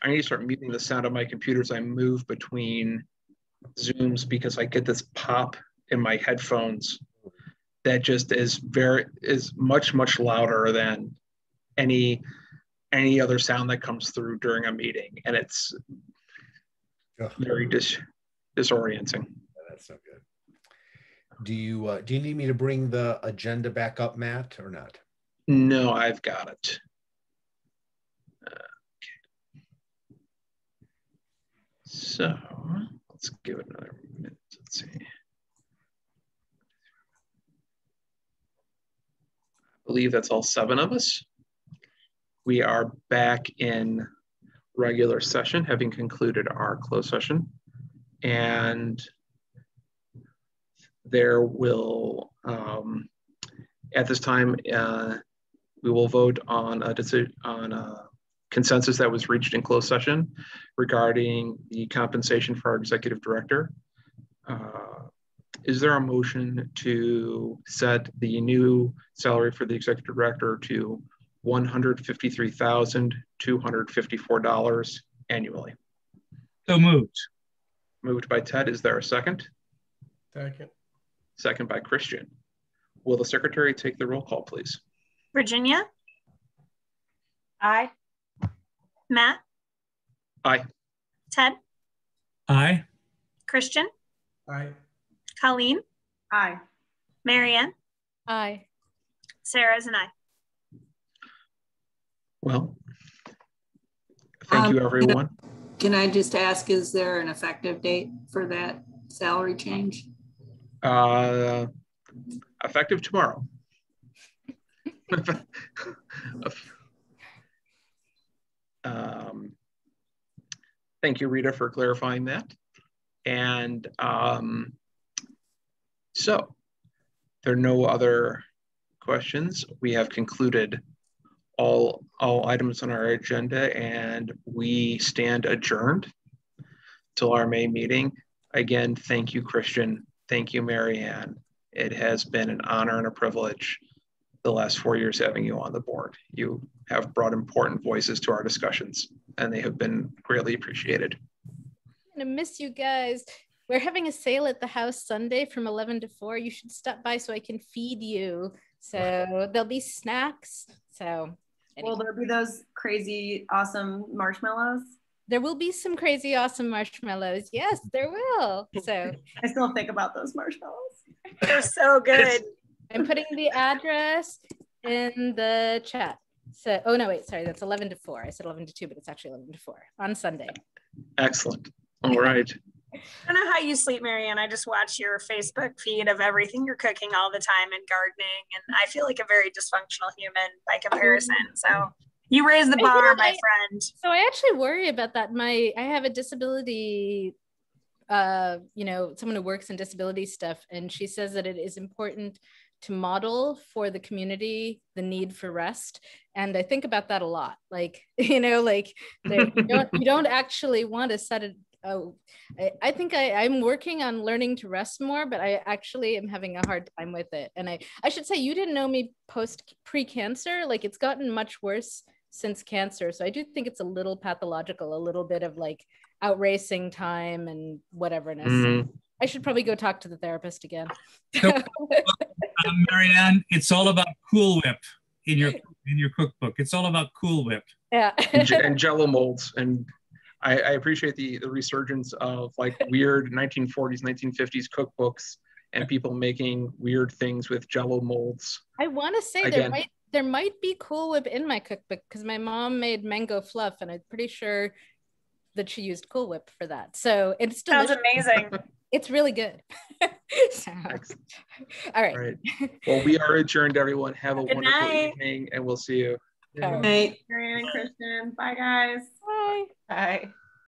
I need to start muting the sound of my computer as I move between Zooms, because I get this pop in my headphones that just is much louder than any other sound that comes through during a meeting, and it's very disorienting. That's no good. Do you need me to bring the agenda back up, Matt, or not? No, I've got it. Okay. So let's give it another minute. Let's see. I believe that's all 7 of us. We are back in regular session, having concluded our closed session. And there will, at this time, we will vote on a decision on a consensus that was reached in closed session regarding the compensation for our executive director. Is there a motion to set the new salary for the executive director to $153,254 annually? So moved. Moved by Ted. Is there a second? Second. Second by Christian. Will the secretary take the roll call, please? Virginia? Aye. Matt? Aye. Ted? Aye. Christian? Aye. Colleen? Aye. Marianne? Aye. Sarah's an aye. Well, thank you, everyone. Can I just ask, is there an effective date for that salary change? Effective tomorrow. Thank you, Rita, for clarifying that. And so there are no other questions. We have concluded all items on our agenda, and we stand adjourned till our May meeting. Again, thank you, Christian. Thank you, Marianne. It has been an honor and a privilege the last 4 years having you on the board. You have brought important voices to our discussions, and they have been greatly appreciated. I'm gonna miss you guys. We're having a sale at the house Sunday from 11 to 4. You should stop by so I can feed you. So there'll be snacks. So anyway. Will there be those crazy, awesome marshmallows? There will be some crazy, awesome marshmallows. Yes, there will. So I still think about those marshmallows. They're so good. I'm putting the address in the chat. So, oh no, wait, sorry, that's 11 to 4. I said 11 to 2, but it's actually 11 to 4 on Sunday. Excellent. All right. I don't know how you sleep, Marianne. I just watch your Facebook feed of everything you're cooking all the time and gardening, and I feel like a very dysfunctional human by comparison. So you raise the bar, my friend. So I actually worry about that. I have a disability, someone who works in disability stuff, and she says that it is important to model for the community the need for rest. And I think about that a lot. Like, you don't actually want to set it. Oh, I think I'm working on learning to rest more, but I actually am having a hard time with it. And I should say, you didn't know me pre-cancer. Like, it's gotten much worse since cancer. So I do think it's a little pathological, a little bit of like outracing time and whateverness. Mm. I should probably go talk to the therapist again. So, Marianne, it's all about Cool Whip in your cookbook. It's all about Cool Whip. Yeah. and Jello molds. And I appreciate the resurgence of like weird 1940s, 1950s cookbooks and people making weird things with Jello molds. I want to say there might be Cool Whip in my cookbook because my mom made mango fluff, and I'm pretty sure that she used Cool Whip for that. So it's delicious. Sounds amazing. It's really good. All right. Well, we are adjourned, everyone. Have a Good wonderful night. evening, and we'll see you. Good night. Marianne and Christian. Bye, guys. Bye. Bye.